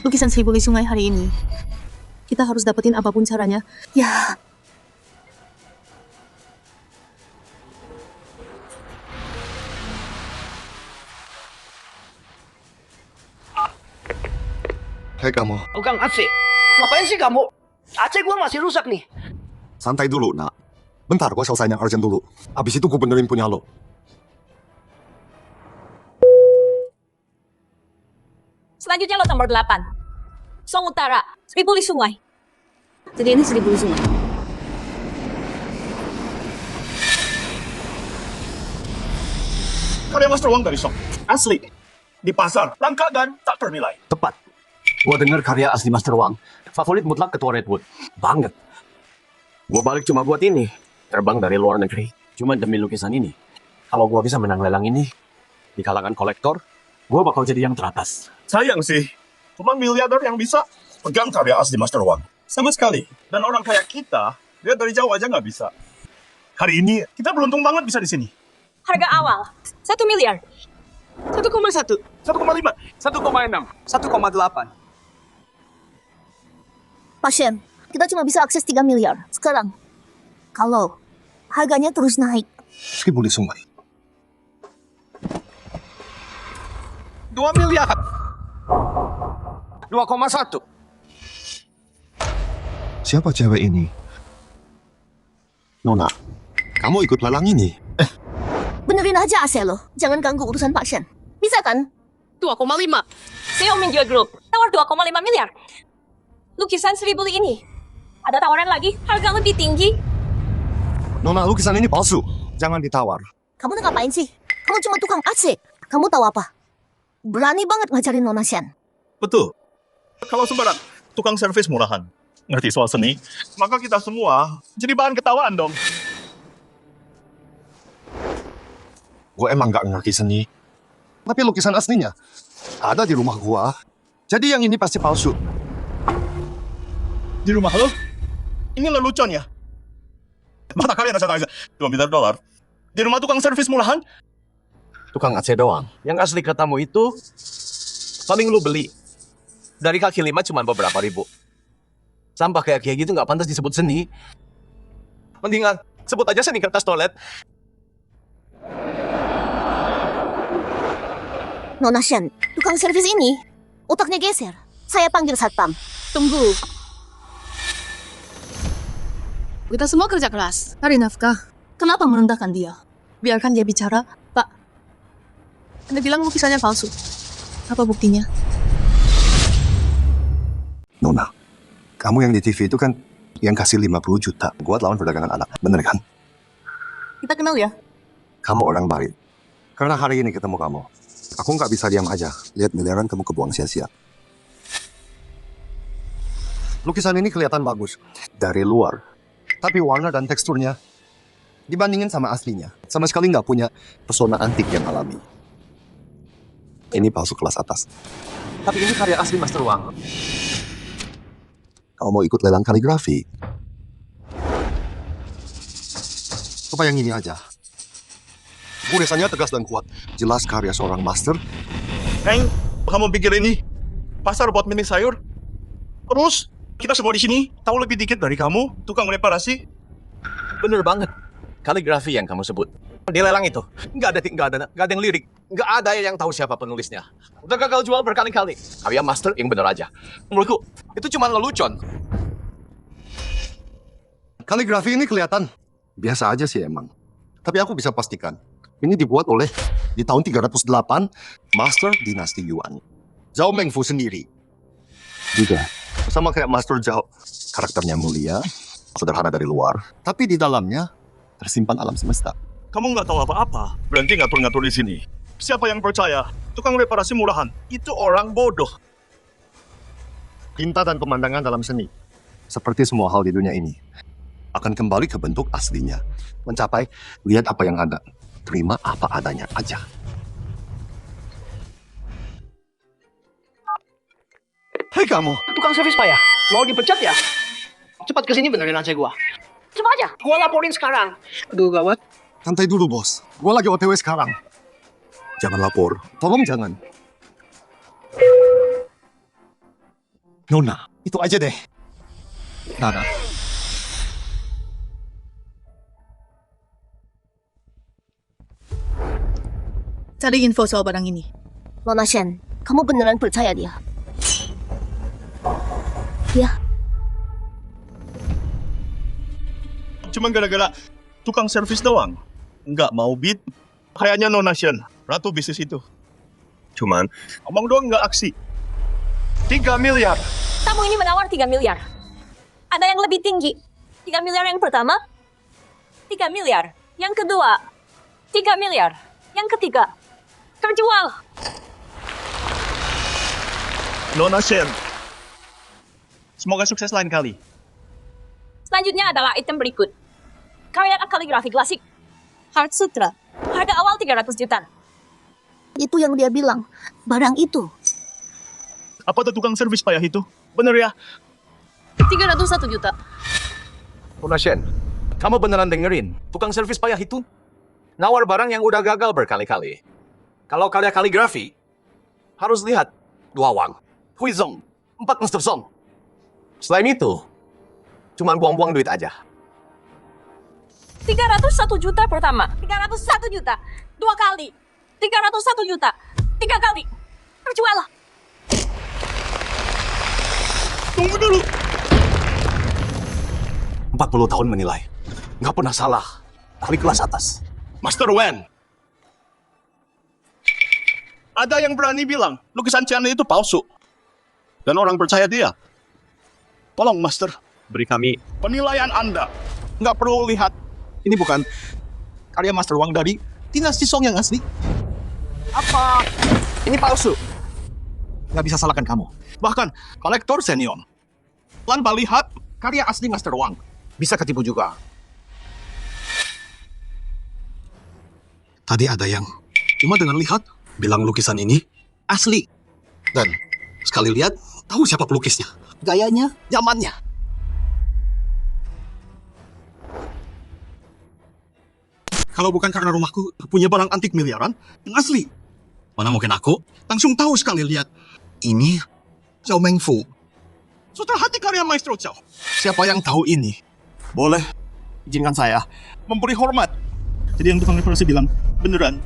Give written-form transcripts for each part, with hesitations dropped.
lukisan Seribu di Sungai hari ini. Kita harus dapetin apapun caranya. Ya, Hei kamu, Oh, Kang Aceh, ngapain sih kamu? Aceh gua masih rusak nih. santai dulu nak. Bentar, gua selesai yang urgent dulu. Abis itu gua benerin punya lo. Selanjutnya lot nomor 8. Song Utara, Seribu di Sungai. jadi ini Seribu di Sungai. Karya Master Wang dari Song. Asli. Di pasar, langka dan tak ternilai. Tepat. Gua denger karya asli Master Wang. Favorit mutlak ketua Redwood. Banget. Gua balik cuma buat ini. Terbang dari luar negeri. Cuma demi lukisan ini. Kalau gua bisa menang lelang ini, di kalangan kolektor, gua bakal jadi yang teratas. Sayang sih, cuma miliarder yang bisa pegang karya asli Master Wang. Sama sekali. Dan orang kayak kita, lihat dari jauh aja nggak bisa. Hari ini, kita beruntung banget bisa di sini. Harga awal, 1 miliar. 1,1. 1,5. 1,6. 1,8. Pasien, kita cuma bisa akses 3 miliar sekarang. Kalau harganya terus naik, Seribu di Sungai. 2 miliar. 2,1. Siapa cewek ini? Nona, kamu ikut lelang ini? benerin aja AC lo. Jangan ganggu urusan pasien. Bisa kan? 2,5. CEO Minjua Group, tawar 2,5 miliar. Lukisan Seribu ini. Ada tawaran lagi, harga lebih tinggi. Nona, lukisan ini palsu. Jangan ditawar. Kamu udah ngapain sih? Kamu cuma tukang AC. Kamu tahu apa? Berani banget ngajarin Nona Shen. Betul. Kalau sembarang tukang servis murahan, ngerti soal seni, maka kita semua jadi bahan ketawaan dong. Gue emang gak ngerti seni. Tapi lukisan aslinya ada di rumah gua. Jadi yang ini pasti palsu. Di rumah lo? Ini lelucon ya? Mata kalian aja 2 miliar dolar. Di rumah tukang servis murahan? Tukang Aceh doang. Yang asli katamu itu paling lu beli. Dari kaki lima cuma beberapa ribu. Sampah kayak gitu nggak pantas disebut seni. Mendingan sebut aja seni kertas toilet. Nona Shen, tukang servis ini otaknya geser. Saya panggil satpam. Tunggu. Kita semua kerja keras, cari nafkah. Kenapa merendahkan dia? Biarkan dia bicara. Pak, Anda bilang lukisannya palsu. Apa buktinya? Nona, kamu yang di TV itu kan yang kasih 50 juta buat lawan perdagangan anak. Bener kan? Kita kenal ya? Kamu orang baik. Karena hari ini ketemu kamu, aku nggak bisa diam aja. Lihat miliaran kamu kebuang sia-sia. Lukisan ini kelihatan bagus dari luar. Tapi warna dan teksturnya dibandingin sama aslinya, sama sekali nggak punya pesona antik yang alami. Ini palsu kelas atas. Tapi ini karya asli Master Wang. Kamu mau ikut lelang kaligrafi? Coba yang ini aja. Tulisannya tegas dan kuat. Jelas karya seorang master. Neng, kamu pikir ini pasar buat mini sayur? Terus, kita semua di sini tahu lebih dikit dari kamu, tukang reparasi. Bener banget. Kaligrafi yang kamu sebut. Di lelang itu, nggak ada yang lirik. Nggak ada yang tahu siapa penulisnya. Udah gagal jual berkali-kali. Karya master yang bener aja. Menurutku, itu cuma lelucon. Kaligrafi ini kelihatan biasa aja sih emang. Tapi aku bisa pastikan, ini dibuat oleh di tahun 308 Master Dinasti Yuan. Zhao Mengfu sendiri. Juga sama kayak Master Zhao, karakternya mulia, sederhana dari luar, tapi di dalamnya tersimpan alam semesta. Kamu nggak tahu apa-apa, berhenti ngatur-ngatur di sini. Siapa yang percaya tukang reparasi murahan itu orang bodoh. Tinta dan pemandangan dalam seni, seperti semua hal di dunia ini, akan kembali ke bentuk aslinya. Mencapai, lihat apa yang ada, terima apa adanya aja. Hei kamu, Tukang servis payah. Mau dipecat ya? Cepat kesini benerin aja gua. Coba aja. Gua laporin sekarang. Aduh gawat. santai dulu bos. Gua lagi OTW sekarang. Jangan lapor, tolong jangan. Nona, itu aja deh. Nana. Cari info soal barang ini. Nona Shen, kamu beneran percaya dia? Ya, Cuma gara-gara tukang servis doang. Nggak mau bid. Kayaknya Nona Shen, ratu bisnis itu. Cuman, omong doang nggak aksi. 3 miliar. Tamu ini menawar 3 miliar. Ada yang lebih tinggi. 3 miliar yang pertama, 3 miliar. Yang kedua, 3 miliar. Yang ketiga, terjual. Nona Shen. Semoga sukses lain kali. Selanjutnya adalah item berikut. Karya kaligrafi klasik. Heart Sutra. Harga awal 300 juta. itu yang dia bilang. Barang itu. Apa tuh tukang servis payah itu? Bener ya? 301 juta. Nona Shen, kamu beneran dengerin tukang servis payah itu? Nawar barang yang udah gagal berkali-kali. Kalau karya kaligrafi, harus lihat 2 Wang, Huizong, 4 Mr. Song. Selain itu, cuma buang-buang duit aja. 301 juta pertama. 301 juta. 2 kali. 301 juta. 3 kali. Terjual. Tunggu dulu. 40 tahun menilai. Nggak pernah salah. Ahli kelas atas. Master Wen. Ada yang berani bilang lukisan Chan itu palsu. Dan orang percaya dia. Tolong, Master. Beri kami penilaian Anda. Nggak perlu lihat. Ini bukan karya Master Wang dari dinasti Song yang asli. Apa? Ini palsu. Nggak bisa salahkan kamu. Bahkan kolektor senior. Tanpa lihat karya asli Master Wang. Bisa ketipu juga. Tadi ada yang cuma dengan lihat bilang lukisan ini asli. Dan sekali lihat tahu siapa pelukisnya. Gayanya, zamannya. Kalau bukan karena rumahku punya barang antik miliaran yang asli. Mana mungkin aku langsung tahu sekali lihat. Ini Zhao Mengfu. Sutra hati karya Maestro Zhao. Siapa yang tahu ini? Boleh izinkan saya memberi hormat. Jadi yang tukang reparasi bilang beneran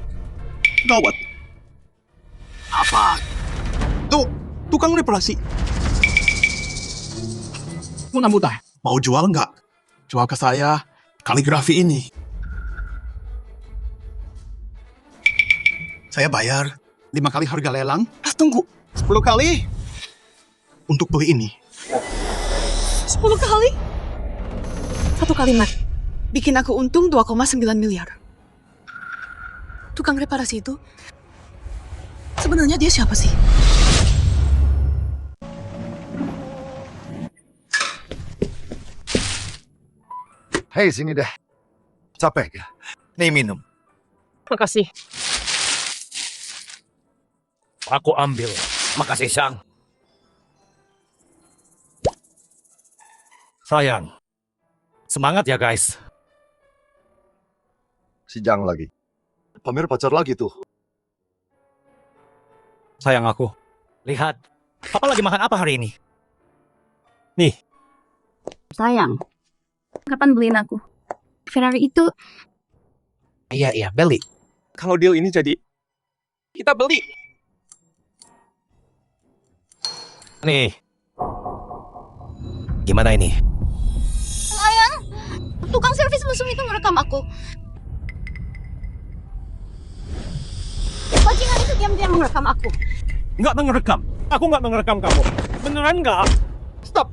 gawat. Apa? Tuh, tukang reparasi. Mudah-mudah mau jual nggak? Jual ke saya kaligrafi ini. Saya bayar 5 kali harga lelang. Tunggu, 10 kali untuk beli ini. 10 kali? Satu kalimat. Bikin aku untung 2,9 miliar. Tukang reparasi itu, sebenarnya dia siapa sih? Hei, sini deh. Capek ya? Nih minum. Makasih. Aku ambil. Makasih, Sang. Sayang. Semangat ya, guys. Si Jang lagi. Pamer pacar lagi tuh. Sayang aku. Lihat. Papa lagi makan apa hari ini? Nih. Sayang, kapan beliin aku? Ferrari itu Iya, beli. Kalau deal ini jadi, kita beli. Nih. Gimana ini? Sayang, tukang servis mesum itu ngerekam aku. Bajingan itu diam-diam ngerekam aku. Nggak ngerekam. Aku nggak ngerekam kamu. Beneran nggak? Stop.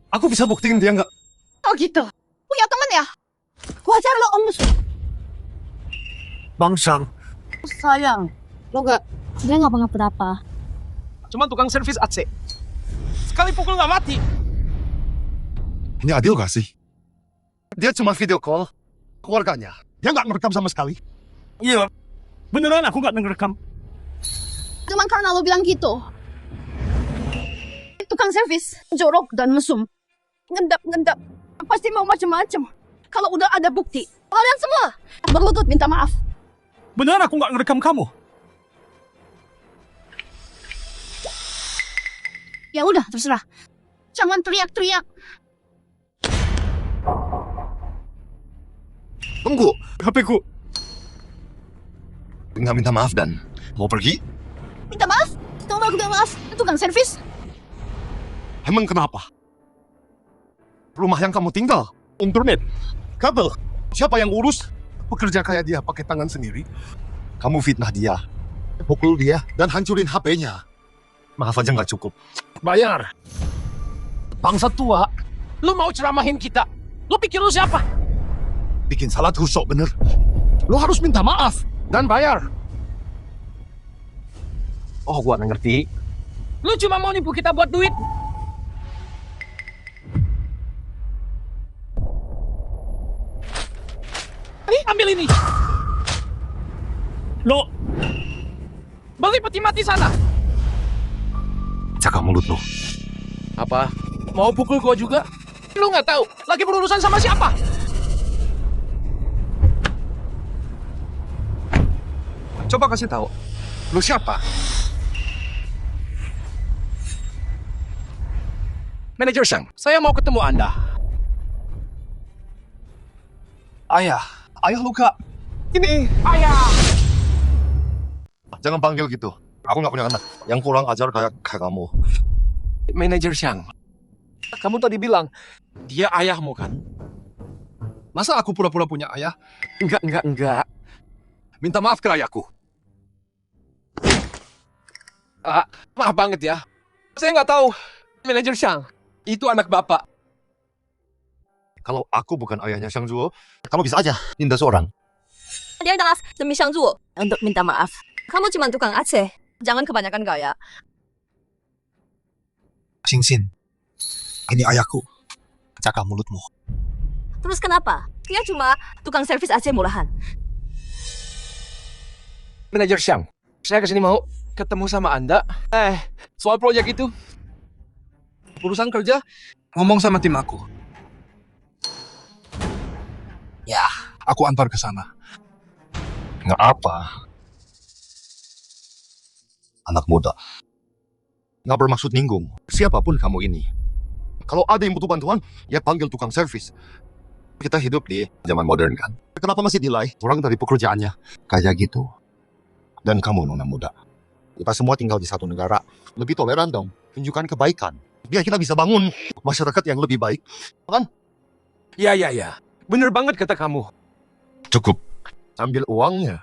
Aku bisa buktiin dia nggak. Oh gitu. Punya teman ya? Wajar lo om mesum. Bang Sang. Sayang, lo gak... dia nggak apa-apa. Cuma tukang servis AC. Sekali pukul nggak mati. Ini adil gak sih? Dia cuma video call keluarganya. Dia nggak ngerekam sama sekali. Iya. Beneran aku nggak ngerekam. Cuma karena lo bilang gitu. Tukang servis, jorok dan mesum. Ngendap-ngendap. Pasti mau macem-macem. Kalau udah ada bukti, kalian semua berlutut minta maaf. Beneran aku nggak ngerekam kamu. Ya udah, terserah. Jangan teriak-teriak. Tunggu. HP ku. Nggak minta maaf dan mau pergi? Minta maaf. Tolong aku minta maaf. Itu tukang servis. Emang kenapa? Rumah yang kamu tinggal, internet, kabel, siapa yang urus? Pekerja kayak dia pakai tangan sendiri. Kamu fitnah dia, pukul dia, dan hancurin HP-nya. Maaf aja nggak cukup. Bayar. Bangsa tua. Lu mau ceramahin kita? Lu pikir lu siapa? Bikin salah tusuk bener. Lo harus minta maaf dan bayar. Oh, gua nggak ngerti. Lu cuma mau nipu kita buat duit. Ambil ini. Lo beli peti mati sana. Jaga mulut lo. Apa? Mau pukul gua juga? Lu nggak tahu lagi berurusan sama siapa? Coba kasih tahu. Lo siapa? Manajer Shang, saya mau ketemu Anda. Ayah luka. Ini ayah. Jangan panggil gitu. Aku nggak punya anak. Yang kurang ajar kayak kamu. Manajer Shang, kamu tadi bilang dia ayahmu kan? Masa aku pura-pura punya ayah? Enggak. Minta maaf ke ayahku. Maaf banget ya. Saya nggak tahu. Manajer Shang, itu anak bapak. Kalau aku bukan ayahnya Shang Zuo, kamu bisa aja nindas orang. Dia minta maaf demi Shang Zuo. Untuk minta maaf. Kamu cuma tukang Aceh. Jangan kebanyakan gaya. Xingxin, ini ayahku. Jaga mulutmu. Terus kenapa? Dia cuma tukang servis Aceh murahan. Manajer Shang, saya kesini mau ketemu sama Anda. Soal proyek itu. Urusan kerja. Ngomong sama tim aku. Ya, aku antar ke sana. Nggak apa. Anak muda. Nggak bermaksud ninggung. Siapapun kamu ini. Kalau ada yang butuh bantuan, ya panggil tukang servis. Kita hidup di zaman modern kan. Kenapa masih nilai orang dari pekerjaannya? Kayak gitu. Dan kamu nona muda. Kita semua tinggal di satu negara. Lebih toleran dong. Tunjukkan kebaikan. Biar kita bisa bangun masyarakat yang lebih baik. Kan? Ya. Bener banget kata kamu. Cukup. Ambil uangnya.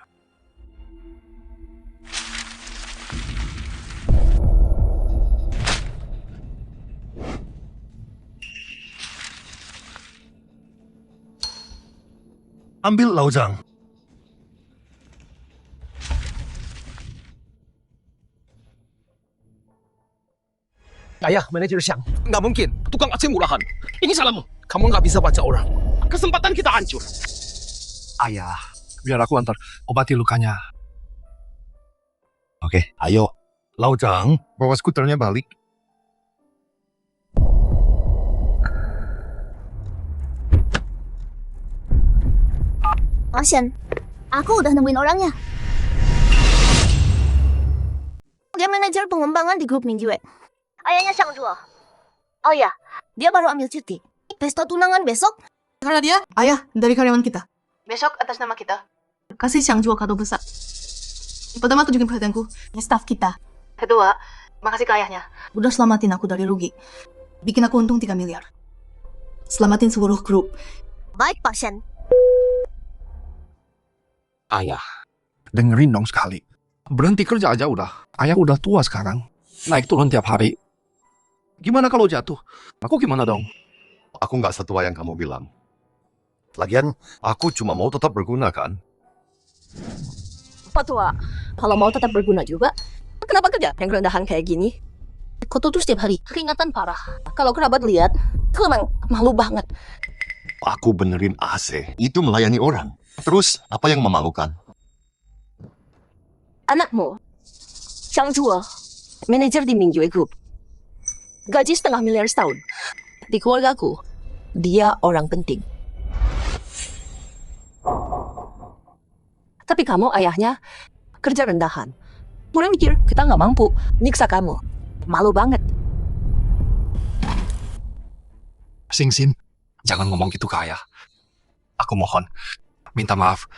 Ambil Laozang. Ayah, manajer Shang. Nggak mungkin. Tukang Aceh murahan. Ini salahmu. Kamu nggak bisa baca orang. Kesempatan kita hancur. Ayah, biar aku antar obati lukanya. Oke, ayo. Laozang, bawa skuternya balik. Pasien, aku udah nemuin orangnya. Dia manajer pengembangan di grup Mingyue. Ayahnya Shang Zuo. Oh ya, dia baru ambil cuti. Pesta tunangan besok. Karena dia ayah dari karyawan kita. Besok atas nama kita. Kasih Shang Zuo kado besar. Pertama tunjukin perhatianku, ini staff kita. Kedua, makasih ke ayahnya. Udah selamatin aku dari rugi. Bikin aku untung 3 miliar. Selamatin seluruh grup. Baik, pasien. Ayah, dengerin dong sekali. Berhenti kerja aja udah. Ayah udah tua sekarang. Naik turun tiap hari. Gimana kalau jatuh? Aku gimana dong? Aku nggak setua yang kamu bilang. Lagian, aku cuma mau tetap berguna kan? Pak Tua, kalau mau tetap berguna juga, kenapa kerja yang rendahan kayak gini? Kau tuh setiap hari keringatan parah. Kalau kerabat lihat, itu emang malu banget. Aku benerin AC. Itu melayani orang. Terus, apa yang memalukan? Anakmu, Shang Zuo, manajer di Mingyue Group. Gaji 1,5 miliar setahun. Di keluargaku, dia orang penting. Tapi kamu ayahnya kerja rendahan. Mulai mikir kita nggak mampu, nyiksa kamu. Malu banget. Sing-Sin, jangan ngomong gitu ke ayah. Aku mohon, minta maaf.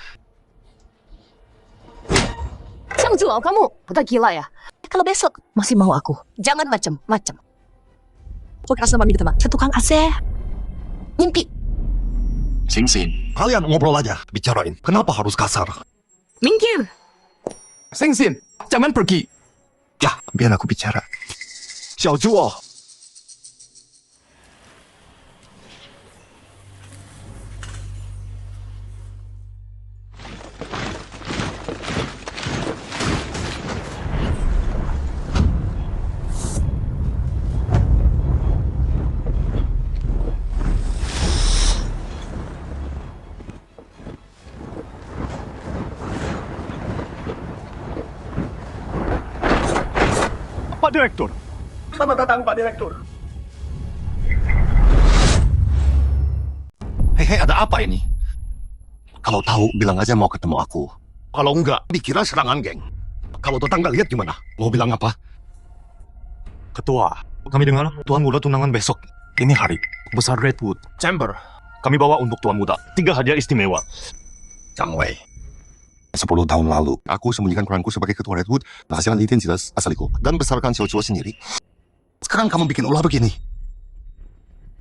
Xiangzuo, kamu udah gila ya? Kalau besok masih mau aku, jangan macam-macam. Bekas sama minta maaf. Tukang AC. Mimpi. Sing-Sin, kalian ngobrol aja, bicarain. Kenapa harus kasar? Minggir. Sing-Sin, jangan pergi. Ya, biar aku bicara. Xiaozuo. Pak Direktur. Selamat datang, Pak Direktur. Hei, ada apa ini? Kalau tahu, bilang aja mau ketemu aku. Kalau enggak, dikira serangan geng. Kalau tetangga lihat gimana? Mau bilang apa? Ketua, kami dengar Tuan Muda tunangan besok. Ini hari besar Redwood Chamber. Kami bawa untuk Tuan Muda 3 hadiah istimewa. Chang Wei. 10 tahun lalu, aku sembunyikan peranku sebagai ketua Redwood, menghasilkan izin jelas asaliku, dan besarkan Xiaozuo sendiri. Sekarang kamu bikin ulah begini.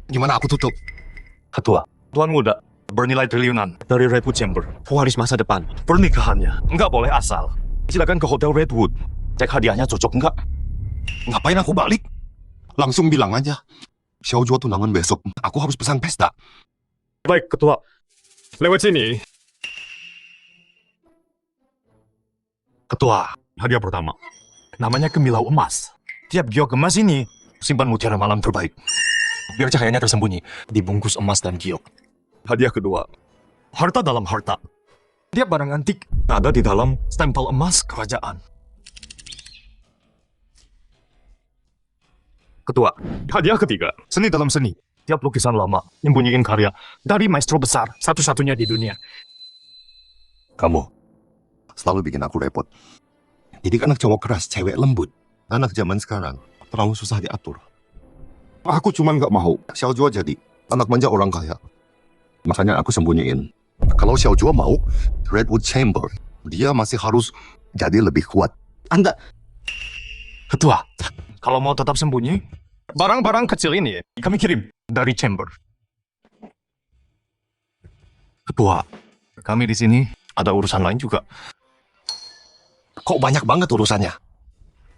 Gimana aku tutup? Ketua, Tuan Muda bernilai triliunan dari Redwood Chamber. Pewaris masa depan. Pernikahannya nggak boleh asal. Silakan ke Hotel Redwood. Cek hadiahnya cocok nggak? Ngapain aku balik? Langsung bilang aja. Xiaozuo tunangan besok, aku harus pesan pesta. Baik, Ketua. Lewat sini. Ketua, hadiah pertama. Namanya Kemilau Emas. Tiap giok emas ini simpan mutiara malam terbaik. Biar cahayanya tersembunyi, dibungkus emas dan giok. Hadiah kedua, harta dalam harta. Tiap barang antik ada di dalam stempel emas kerajaan. Ketua, hadiah ketiga, seni dalam seni. Tiap lukisan lama nyembunyiin karya dari maestro besar, satu-satunya di dunia. Kamu selalu bikin aku repot. Didik anak cowok keras, cewek lembut. Anak zaman sekarang terlalu susah diatur. Aku cuma nggak mau Xiaozuo jadi anak manja orang kaya. Makanya aku sembunyiin. Kalau Xiaozuo mau Redwood Chamber, dia masih harus jadi lebih kuat. Anda Ketua, kalau mau tetap sembunyi, barang-barang kecil ini kami kirim dari chamber. Ketua, kami di sini ada urusan lain juga. kok banyak banget urusannya.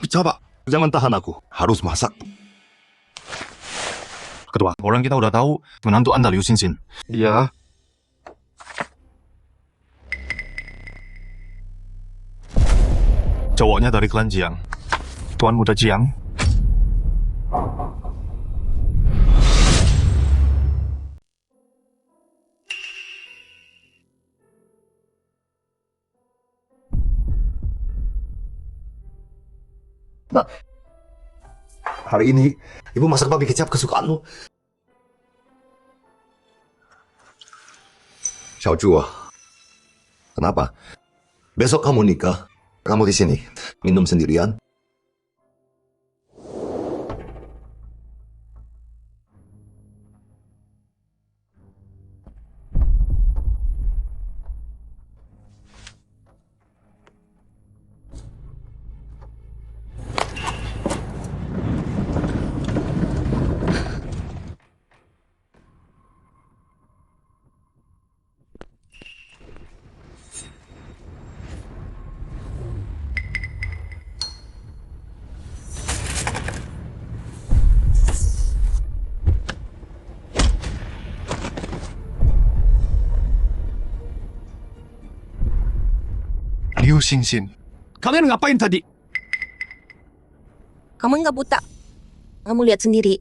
Coba, jangan tahan aku. Harus masak. Ketua, orang kita udah tahu menantu Anda Liu Xinxin. Iya. Cowoknya dari klan Jiang. Tuan Muda Jiang. Nah, hari ini ibu masak babi kecap kesukaanmu. Xiaozuo, kenapa? Besok kamu nikah, kamu di sini minum sendirian. Liu Xinxin, kalian ngapain tadi? Kamu nggak buta. Kamu lihat sendiri.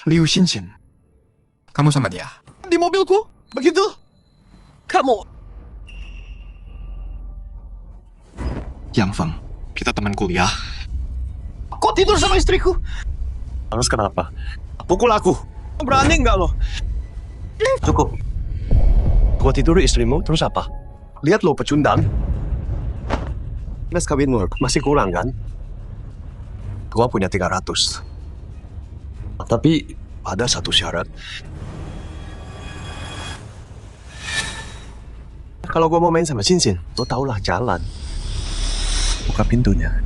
Liu Xinxin, kamu sama dia? Di mobilku? Begitu? Kamu. Yang Feng, kita teman kuliah. Kok tidur sama istriku? Harus kenapa? Pukul aku. Berani nggak lo? Cukup. Gua tidur istrimu, terus apa? Lihat lo pecundang. Mas kawinmu masih kurang kan? Gua punya 300. Tapi Ada satu syarat. Kalau gua mau main sama Sinsin, lo tau lah jalan. Buka pintunya.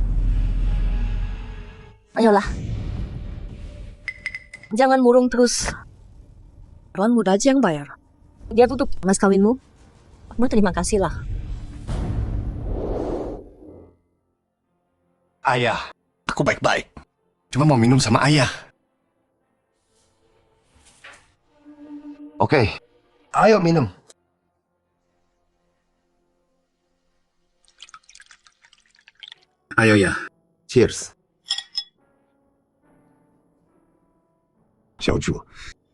Ayolah. Jangan murung terus. Tuan muda aja yang bayar. Dia tutup mas kawinmu. Berterima kasih lah. Ayah, aku baik-baik. Cuma mau minum sama ayah. Oke, ayo minum. Ayo ya, cheers. Xiaoju,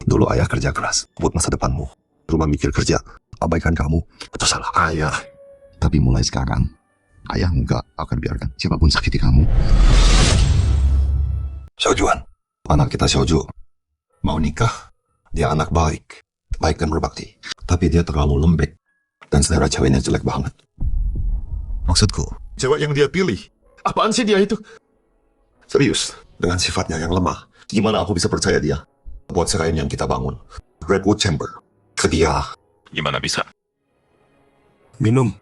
dulu ayah kerja keras buat masa depanmu. Cuma mikir kerja, abaikan kamu. Itu salah ayah. Tapi mulai sekarang, ayah nggak akan biarkan siapapun sakiti kamu. Xiaojuan, anak kita Xiaoju mau nikah. Dia anak baik, baik dan berbakti. Tapi dia terlalu lembek dan selera ceweknya jelek banget. Maksudku, cewek yang dia pilih, apaan sih dia itu? Serius, dengan sifatnya yang lemah, gimana aku bisa percaya dia? Buat serain yang kita bangun, Redwood Chamber, ke dia. Gimana bisa? Minum.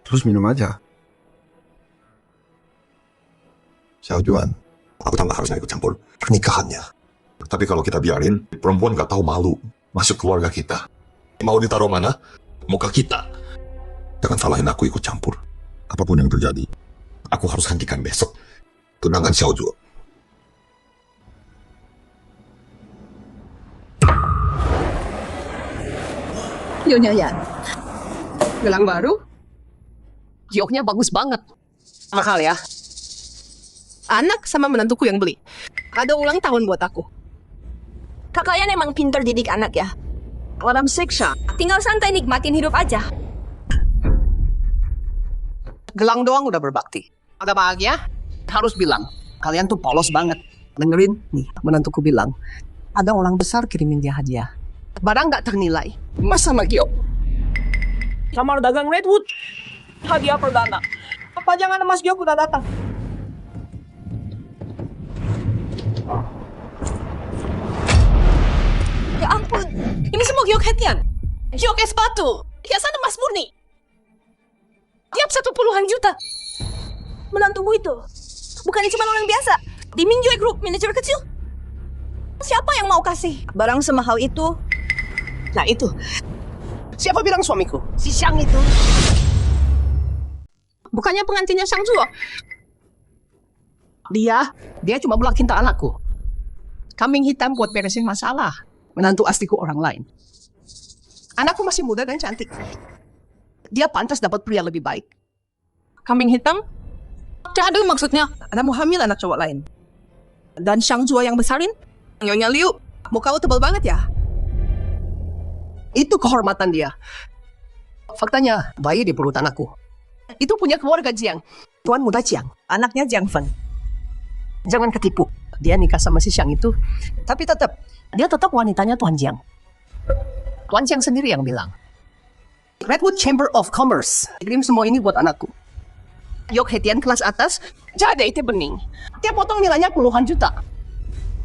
Terus minum aja. Xiaojuan, aku tak harusnya ikut campur pernikahannya. Tapi kalau kita biarin, perempuan gak tahu malu masuk keluarga kita. Mau ditaruh mana? Muka kita. Jangan salahin aku ikut campur. Apapun yang terjadi, aku harus hentikan besok tunangan Xiaoju. Nyonya Yan. Gelang baru? Gioknya bagus banget. Mahal ya. Anak sama menantuku yang beli. Ada ulang tahun buat aku. Kakaknya emang pinter didik anak ya. Alam siksa. Tinggal santai nikmatin hidup aja. Gelang doang udah berbakti. Agak bahagia, harus bilang. Kalian tuh polos banget. Dengerin, nih menantuku bilang. Ada orang besar kirimin dia hadiah. Barang nggak ternilai. Mas sama Giok. Kamar dagang Redwood. Hadiah perdana. Apa jangan Mas Giok udah datang? Ya ampun, ini semua Giok Hetian. Giok sepatu. Hiasan emas murni. Tiap 1 juta. Menantumu itu bukan cuma orang biasa. Di Mingjue Group, manajer kecil. Siapa yang mau kasih barang semahal itu? Nah itu. Siapa bilang suamiku? Si Xiang itu. Bukannya pengantinnya Xiang Zuo. Dia cuma belak cinta anakku. Kambing hitam buat beresin masalah. Menantu asliku orang lain. Anakku masih muda dan cantik. Dia pantas dapat pria lebih baik. Kambing hitam? Cadu maksudnya. Ada mau hamil anak cowok lain. Dan Xiang Zuo yang besarin? Nyonya Liu, muka lu tebal banget ya? Itu kehormatan dia. Faktanya, bayi di perut anakku. Itu punya keluarga Jiang. Tuan muda Jiang, anaknya Jiang Fen. Jangan ketipu. Dia nikah sama si Xiang itu. Tapi dia tetap wanitanya Tuan Jiang. Tuan Jiang sendiri yang bilang. Redwood Chamber of Commerce. Kirim semua ini buat anakku. Yok Hetian kelas atas, jadi itu bening. Tiap potong nilainya puluhan juta.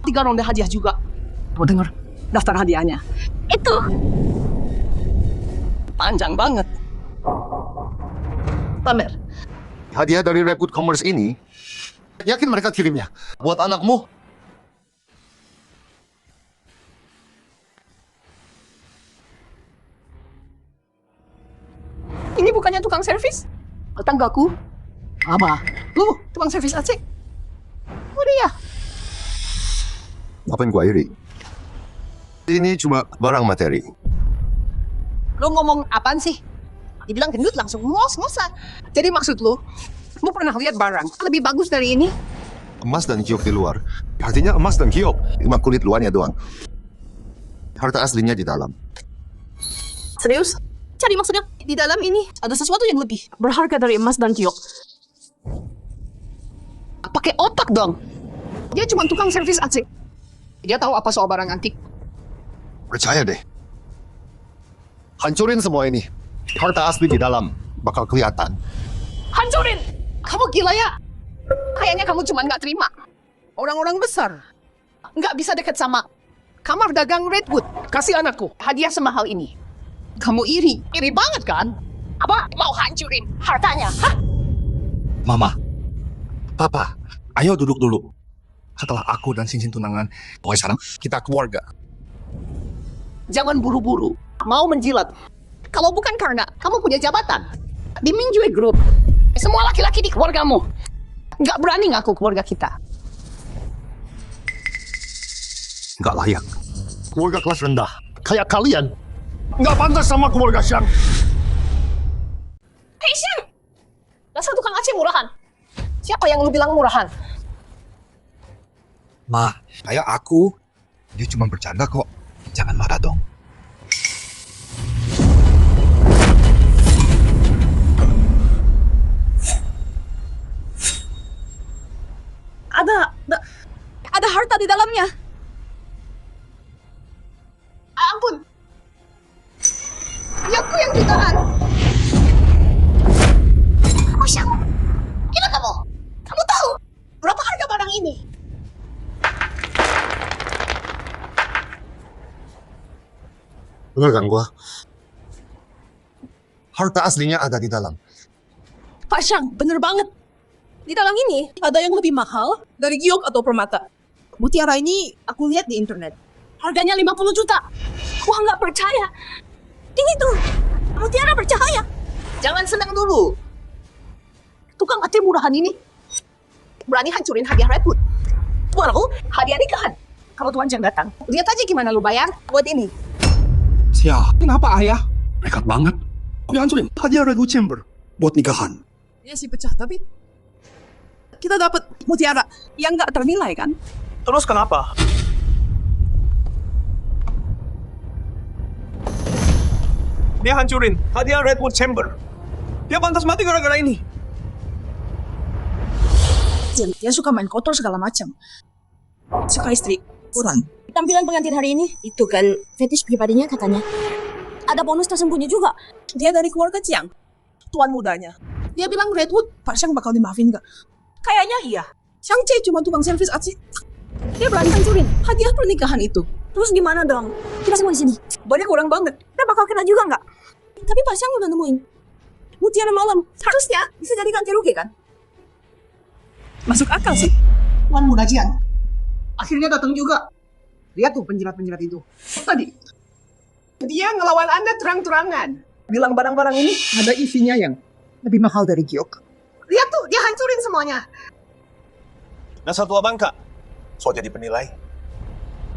3 ronde hadiah juga. Mau denger daftar hadiahnya? Itu. Panjang banget. Pamer. Hadiah dari Redwood Commerce ini, yakin mereka kirimnya buat anakmu? Ini bukannya tukang servis? Tetanggaku. Apa? Lu, tukang servis aceh. Oh dia. Ngapain gua iri? Ini cuma barang materi. Lu ngomong apaan sih? Dibilang gendut langsung ngos-ngosan. Jadi maksud lu pernah lihat barang lebih bagus dari ini? Emas dan giok di luar. Artinya emas dan giok, cuma kulit luarnya doang. Harta aslinya di dalam. Serius? Cari maksudnya di dalam ini ada sesuatu yang lebih berharga dari emas dan giok. Pakai otak dong. Dia cuma tukang servis aceh. Dia tahu apa soal barang antik. Percaya deh. Hancurin semua ini. Harta asli di dalam bakal kelihatan. Hancurin! Kamu gila ya? Kayaknya kamu cuma nggak terima. Orang-orang besar nggak bisa dekat sama Kamar dagang Redwood. Kasih anakku hadiah semahal ini. Kamu iri. Iri banget kan? Apa? Mau hancurin hartanya? Hah? Mama, Papa, ayo duduk dulu. Setelah aku dan Sinsin tunangan, pokoknya sekarang kita keluarga. Jangan buru-buru. Mau menjilat. Kalau bukan karena kamu punya jabatan di Mingjue Group, semua laki-laki di keluargamu nggak berani ngaku keluarga kita. Nggak layak. Keluarga kelas rendah. Kayak kalian. Nggak pantas sama keluarga Xiang. Hei Xiang! Dasar tukang Aceh murahan. Siapa yang lu bilang murahan? Ma, kayak aku, dia cuma bercanda kok. Jangan marah dong. Ada harta di dalamnya. Ampun. Yakku yang ditahan. Kamu Xiang, gila kamu. Kamu tahu berapa harga barang ini? Bener kan gua? Harta aslinya ada di dalam. Pak Xiang, bener banget. Di dalam ini ada yang lebih mahal dari giok atau permata. Mutiara ini aku lihat di internet. Harganya 50 juta. Wah, nggak percaya. Ini tuh, mutiara bercahaya. Jangan senang dulu. Tukang Aceh murahan ini berani hancurin hadiah Redwood. Walau hadiah nikahan. Kalau Tuan Jiang datang, lihat aja gimana lu bayar buat ini. Sia, kenapa ayah? Nekat banget. Dia hancurin hadiah Redwood Chamber buat nikahan. Ya sih pecah, tapi kita dapat mutiara yang nggak ternilai kan? Terus kenapa? Dia hancurin hadiah Redwood Chamber. Dia pantas mati gara-gara ini. Dia suka main kotor segala macam. Suka istri kurang. Tampilan pengantin hari ini, itu kan fetish pribadinya katanya. Ada bonus tersembunyi juga. Dia dari keluarga Jiang, tuan mudanya. Dia bilang Redwood, Pak Xiang bakal dimaafin nggak? Kayaknya iya. Xiang Che cuma tukang servis Aceh. Dia berani hancurin hadiah pernikahan itu. Terus gimana dong? Kita semua di sini. Banyak orang banget. Kita bakal kena juga nggak? Tapi Pak Xiang udah nemuin mutiara malam. Harusnya bisa jadi ganti rugi kan? Masuk akal sih. Tuan Muda Jiang akhirnya datang juga. Lihat tuh penjilat-penjilat itu. Tadi dia ngelawan Anda terang-terangan. Bilang barang-barang ini ada isinya yang lebih mahal dari giok. Lihat tuh, dia hancurin semuanya. Dasar tua bangka. So jadi penilai.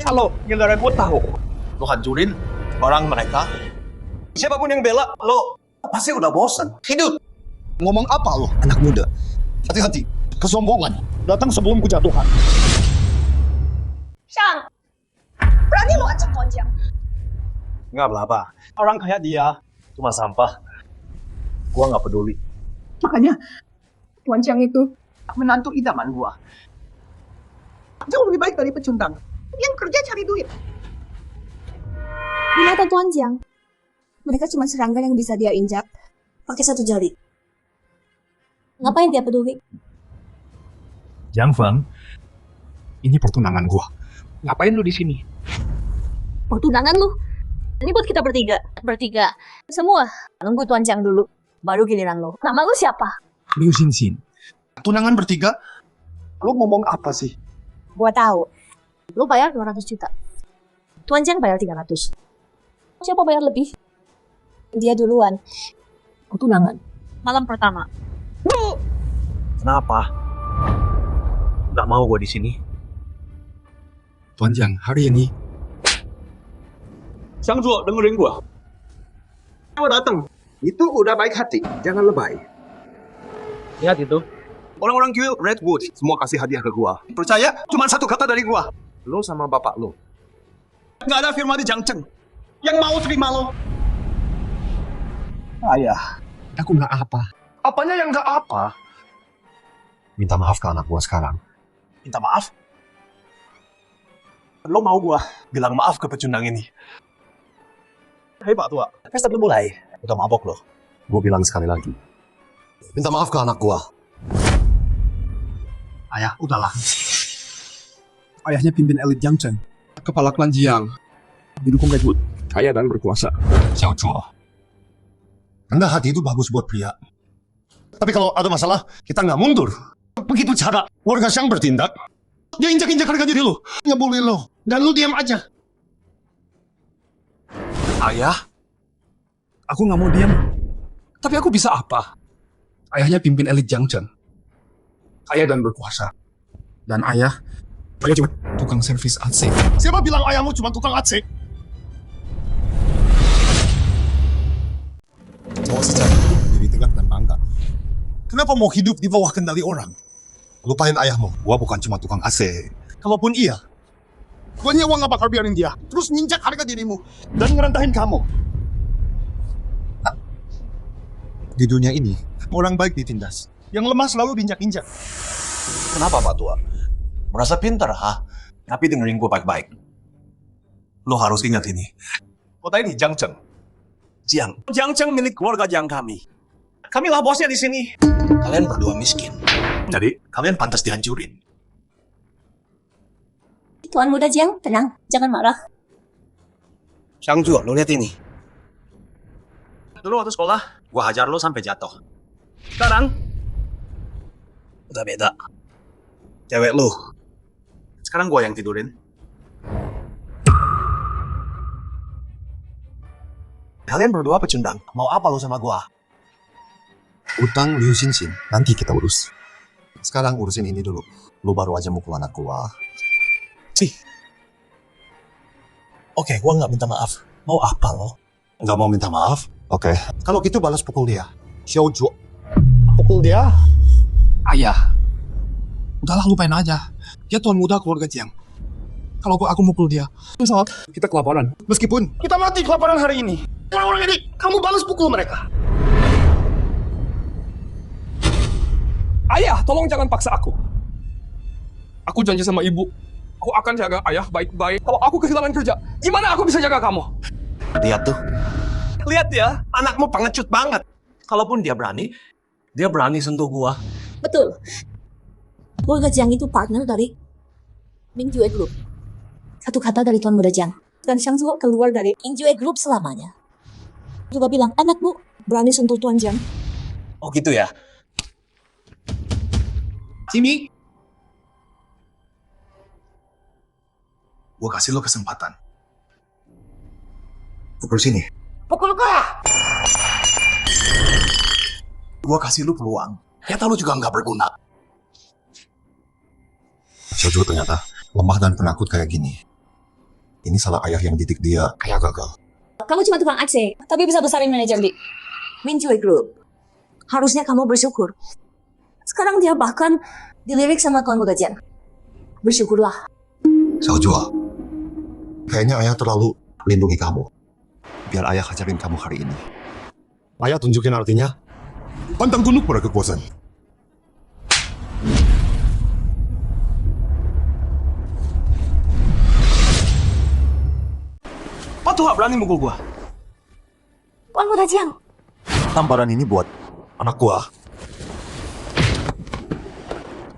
Kalau yang gak Redwood tahu, lo hancurin barang mereka. Siapapun yang bela, lo pasti udah bosan. Hidup. Ngomong apa lo, anak muda? Hati-hati. Kesombongan datang sebelum kejatuhan. Xiang, berani lo ancam Tuan Jiang. Nggak apa-apa. Orang kayak dia cuma sampah. Gua nggak peduli. Makanya Tuan Jiang itu menantu idaman gua. Jauh lebih baik dari pecundang yang kerja cari duit. Di mata Tuan Jiang, mereka cuma serangga yang bisa dia injak pakai satu jari. Ngapain dia peduli? Jiang Feng, ini pertunangan gua. Ngapain lu di sini? Pertunangan lu? Ini buat kita bertiga. Bertiga. Semua. Nunggu Tuan Jiang dulu. Baru giliran lo. Nama lu siapa? Liu Xinxin. Tunangan bertiga? Lo ngomong apa sih? Gua tahu. Lu bayar 200 juta. Tuan Jiang bayar 300. Siapa bayar lebih? Dia duluan. Pertunangan. Malam pertama. Kenapa? Nggak mau gue di sini. Tuan Jiang, hari ini Xiang Zuo, dengerin gue. Gue datang. Itu udah baik hati, jangan lebay. Lihat itu. Orang-orang kuil Redwood semua kasih hadiah ke gua. Percaya? Cuma satu kata dari gua. Lo sama bapak lo. Nggak ada firman di Jiangcheng yang mau terima lo. Ayah. aku nggak apa. Apanya yang nggak apa? Minta maaf ke anak gua sekarang. Minta maaf? Lo mau gua bilang maaf ke pecundang ini? Hei Pak Tua, pesta belum mulai. Udah mabok lo. Gua bilang sekali lagi. Minta maaf ke anak gua. Ayah, udahlah. Ayahnya pimpin elit Jiangcheng. Kepala klan Jiang didukung Redwood, kaya dan berkuasa. Xiao Zhuo, rendah hati itu bagus buat pria. Tapi kalau ada masalah, kita nggak mundur. Begitu cara warga Xiang bertindak. Dia injak-injak harga diri lu. Nggak boleh lo. Dan lu diam aja. Ayah, aku nggak mau diam. Tapi aku bisa apa? Ayahnya pimpin elit Jiangchen, kaya dan berkuasa. Dan ayah cuma tukang servis AC. Siapa bilang ayahmu cuma tukang AC? Cowok sejati diri tegak dan bangga. Kenapa mau hidup di bawah kendali orang? Lupain ayahmu, gua bukan cuma tukang AC. Kalaupun iya, gua nyewa nggak bakal biarin dia terus nginjak harga dirimu dan ngerentahin kamu. Nah, di dunia ini, orang baik ditindas, yang lemah selalu diinjak-injak. Kenapa Pak Tua? Merasa pintar, ha? Tapi dengerin gue baik-baik. Lo harus ingat ini. Kota ini Jiangchen. Jiangchen milik keluarga Jiang kami. Kamilah bosnya di sini. Kalian berdua miskin. Jadi, kalian pantas dihancurin. Tuan Muda Jiang, tenang, jangan marah. Xiang Zhuo, lo lihat ini. Dulu waktu sekolah, gue hajar lo sampai jatuh. Sekarang, udah beda. Cewek lo. Sekarang gue yang tidurin. Kalian berdua pecundang. Mau apa lo sama gue? Utang Liu Xinxin, nanti kita urus. Sekarang urusin ini dulu. Lu baru aja mukul anak gua. Sih. Oke, gue nggak minta maaf. Mau apa lo? Nggak mau minta maaf? Oke. Kalau gitu balas pukul dia. Xiao Zhuo. Pukul dia. Ayah, udahlah lupain aja. Dia tuan muda keluarga Jiang. Kalau aku mukul dia, besok kita kelaparan. Meskipun kita mati kelaparan hari ini. Orang-orang ini, kamu balas pukul mereka. Ayah, tolong jangan paksa aku. Aku janji sama ibu, aku akan jaga ayah baik-baik. Kalau aku kehilangan kerja, gimana aku bisa jaga kamu? Lihat tuh. Lihat ya, anakmu pengecut banget. Kalaupun dia berani sentuh gua. Betul. Keluarga Jiang itu partner dari Mingjue Group. Satu kata dari Tuan Muda Jiang. Dan Xiang Zhuo keluar dari Mingjue Group selamanya. Coba bilang, anakmu berani sentuh Tuan Jiang. Oh gitu ya? Jimmy, Gua kasih lo kesempatan. Pukul sini. Pukul gua! Gua kasih lu peluang. Ternyata lu juga nggak berguna. Xiao Zhuo ternyata lemah dan penakut kayak gini. Ini salah ayah yang didik dia kayak gagal. Kamu cuma tukang AC, tapi bisa besarin manajer di Mingjue Group. Harusnya kamu bersyukur. Sekarang dia bahkan dilirik sama Tuan Muda Jiang. Bersyukurlah. Xiao Zhuo, kayaknya ayah terlalu lindungi kamu. Biar ayah hajarin kamu hari ini. Ayah tunjukin artinya. Pantang tunduk pada kekuasaan. Apa tuh berani mukul gua? Tuan Muda Jiang. Tamparan ini buat anak gua.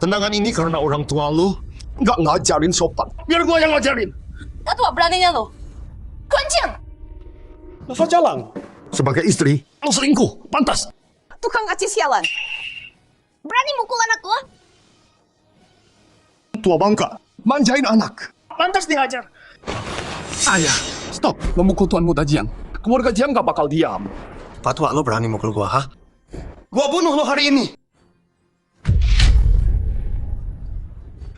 Tendangan ini karena orang tua lu nggak ngajarin sopan. Biar gua yang ngajarin. Datuk beraninya lo. Tuan Jiang. Masa jalan? Sebagai istri, lu selingkuh. Pantas. Tukang aci sialan. Berani mukul anak lo? Tua bangka, manjain anak. Pantas dihajar. ayah, stop. Lo mukul tuan muda Jiang. Keluarga Jiang gak bakal diam. Pak Tua, lo berani mukul gua, ha? Gua bunuh lo hari ini.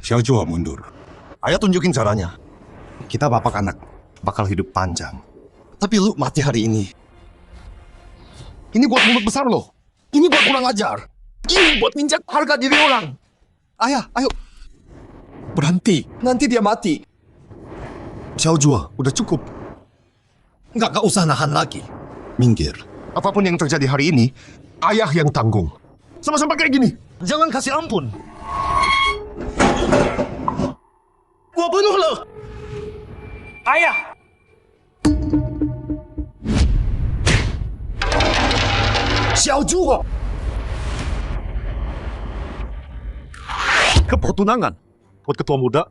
Xiao Zhuo mundur. Ayah tunjukin caranya. Kita bapak anak bakal hidup panjang. Tapi lu mati hari ini. Ini buat mulut besar lo. Ini buat kurang ajar. Ini buat minjak harga diri orang. Ayah, ayo. Berhenti. Nanti dia mati. Xiao Zhuo, udah cukup. Nggak usah nahan lagi. Minggir. Apapun yang terjadi hari ini, ayah yang tanggung. Sama-sama kayak gini. Jangan kasih ampun. Gua bunuh lo. Ayah! Xiao Zhuo. Kepertunangan. buat ketua muda,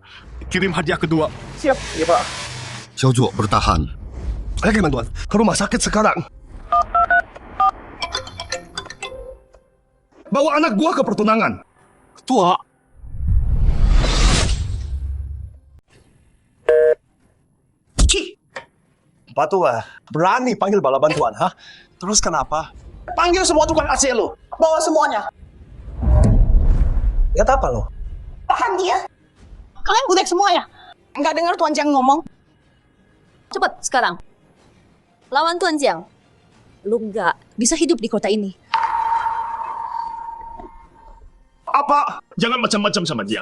kirim hadiah kedua. Siap. Iya, Pak. Xiaojuo, bertahan. Ayo gimana, Tuan? Ke rumah sakit sekarang. Bawa anak gua ke pertunangan. Ketua. Ci. Pak Tua, berani panggil bala bantuan, ha? Terus kenapa? Panggil semua tukang AC lo. Bawa semuanya. Lihat apa lo? Tahan dia. Kalian budek semua ya? Nggak dengar Tuan Jiang ngomong? Cepat sekarang. Lawan Tuan Jiang. Lu nggak bisa hidup di kota ini. Apa? Jangan macam-macam sama dia.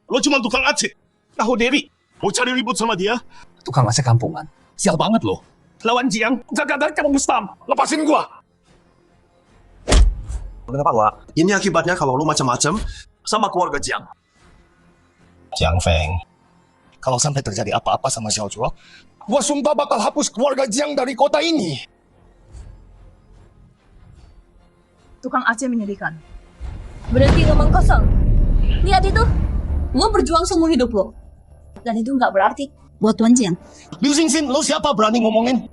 Lo cuma tukang AC. Tahu diri. Mau cari ribut sama dia? Tukang AC kampungan. Sial banget lo. Lawan Jiang. Jaga dari kamu Gustam. Lepasin gua. Kenapa, Wak? Ini akibatnya kalau lu macam-macam sama keluarga Jiang. Jiang Feng, kalau sampai terjadi apa-apa sama Xiaojuo, Gua sumpah bakal hapus keluarga Jiang dari kota ini. Tukang AC menyedihkan. Berhenti ngomong kosong. Lihat itu. Lo berjuang seumur hidup lo. Dan itu nggak berarti buat Tuan Jiang. Liu Xingxin, lo siapa berani ngomongin?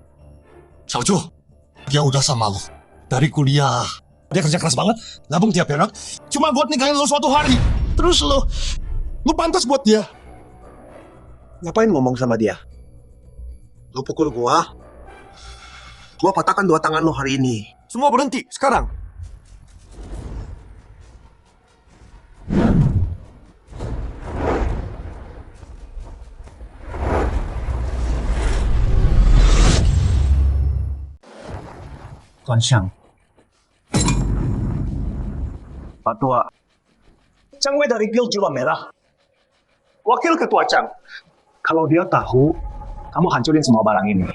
Xiaojuo, dia udah sama lo dari kuliah. Dia kerja keras banget, nabung tiap perak, cuma buat nikahin lo suatu hari. Terus lo pantas buat dia. Ngapain ngomong sama dia? Lu pukul gua patahkan 2 tangan lo hari ini. Semua berhenti, sekarang. Tuan Xiang, Pak Tua, Chang Wei dari Guild Jiwa Merah. Wakil Ketua Chang. Kalau dia tahu kamu hancurin semua barang ini,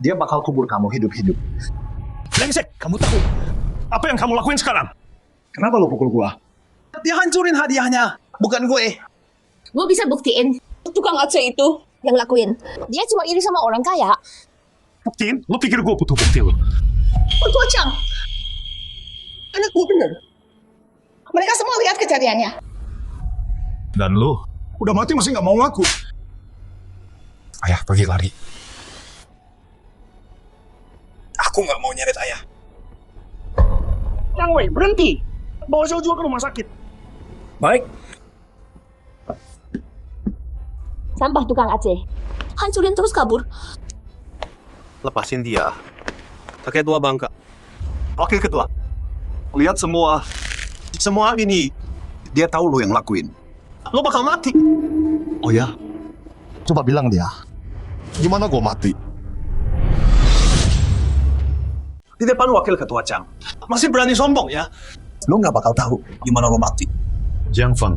dia bakal kubur kamu hidup-hidup. Lengsek, kamu tahu apa yang kamu lakuin sekarang? Kenapa lo pukul gua? Dia hancurin hadiahnya, bukan gue. Gue bisa buktiin tukang AC itu yang lakuin. Dia cuma iri sama orang kaya. Buktiin? Lo pikir gue butuh bukti lo? Tua Chang, anak gue bener. Mereka semua lihat kejadiannya. Dan lo? Udah mati masih nggak mau ngaku. Ayah pergi lari. Aku nggak mau nyeret ayah. Yang Wei, berhenti! Bawa Xiaojuo ke rumah sakit. Baik. Sampah tukang AC. Hancurin terus kabur. Lepasin dia. Pakai 2 bangka. Wakil Ketua, lihat semua ini. Dia tahu lo yang lakuin. Lo bakal mati. Oh ya? Coba bilang dia. Gimana gua mati? Di depan Wakil Ketua Chang. Masih berani sombong ya? Lo nggak bakal tahu gimana lo mati. Jiang Feng.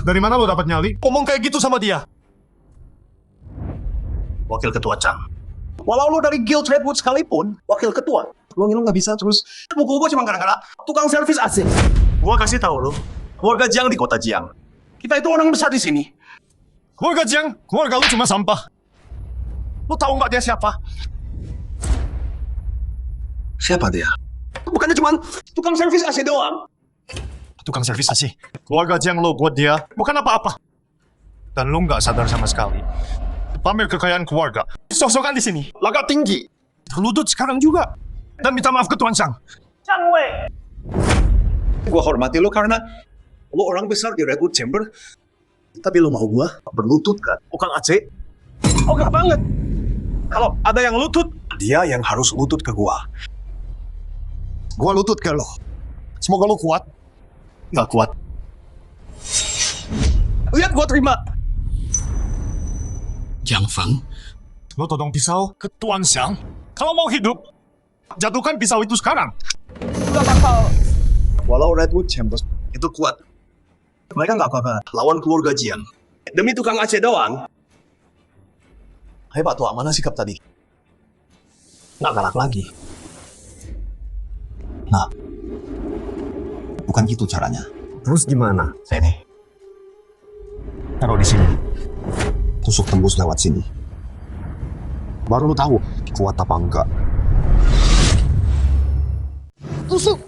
Dari mana lo dapat nyali? Ngomong kayak gitu sama dia. Wakil Ketua Chang. Walau lo dari Guild Redwood sekalipun, Wakil Ketua, lo nggak bisa terus pukul gue cuma gara-gara tukang servis AC. Gua kasih tahu lo, keluarga Jiang di kota Jiang. Kita itu orang besar di sini. Keluarga Jiang, keluarga lu cuma sampah. Lu tahu nggak dia siapa? Siapa dia? Bukannya cuma tukang servis AC doang. Tukang servis AC. Keluarga Jiang lo buat dia bukan apa-apa. Dan lu nggak sadar sama sekali. Pamer kekayaan keluarga. Sok-sokan di sini. Lagak tinggi. Terlutut sekarang juga. Dan minta maaf ke Tuan Chang. Chang Wei. Gua hormati lo karena lo orang besar di Redwood Chamber. Tapi lo mau gua berlutut kan? Bukan AC. Oh gak banget. Kalau ada yang lutut, dia yang harus lutut ke gua. Gua lutut ke lo. Semoga lo kuat. Gak kuat. Lihat gua terima. Jiang Feng, lo todong pisau ke Tuan Xiang. Kalau mau hidup, jatuhkan pisau itu sekarang. Gak bakal. Walau Redwood Chambers itu kuat, mereka gak bakal lawan keluarga Jiang. Demi tukang AC doang. Hai Pak Tua, mana sikap tadi? Gak galak lagi. Nah, bukan gitu caranya. Terus gimana? Sini. Taruh di sini. Tusuk tembus lewat sini. Baru lu tahu kuat apa enggak. Tusuk!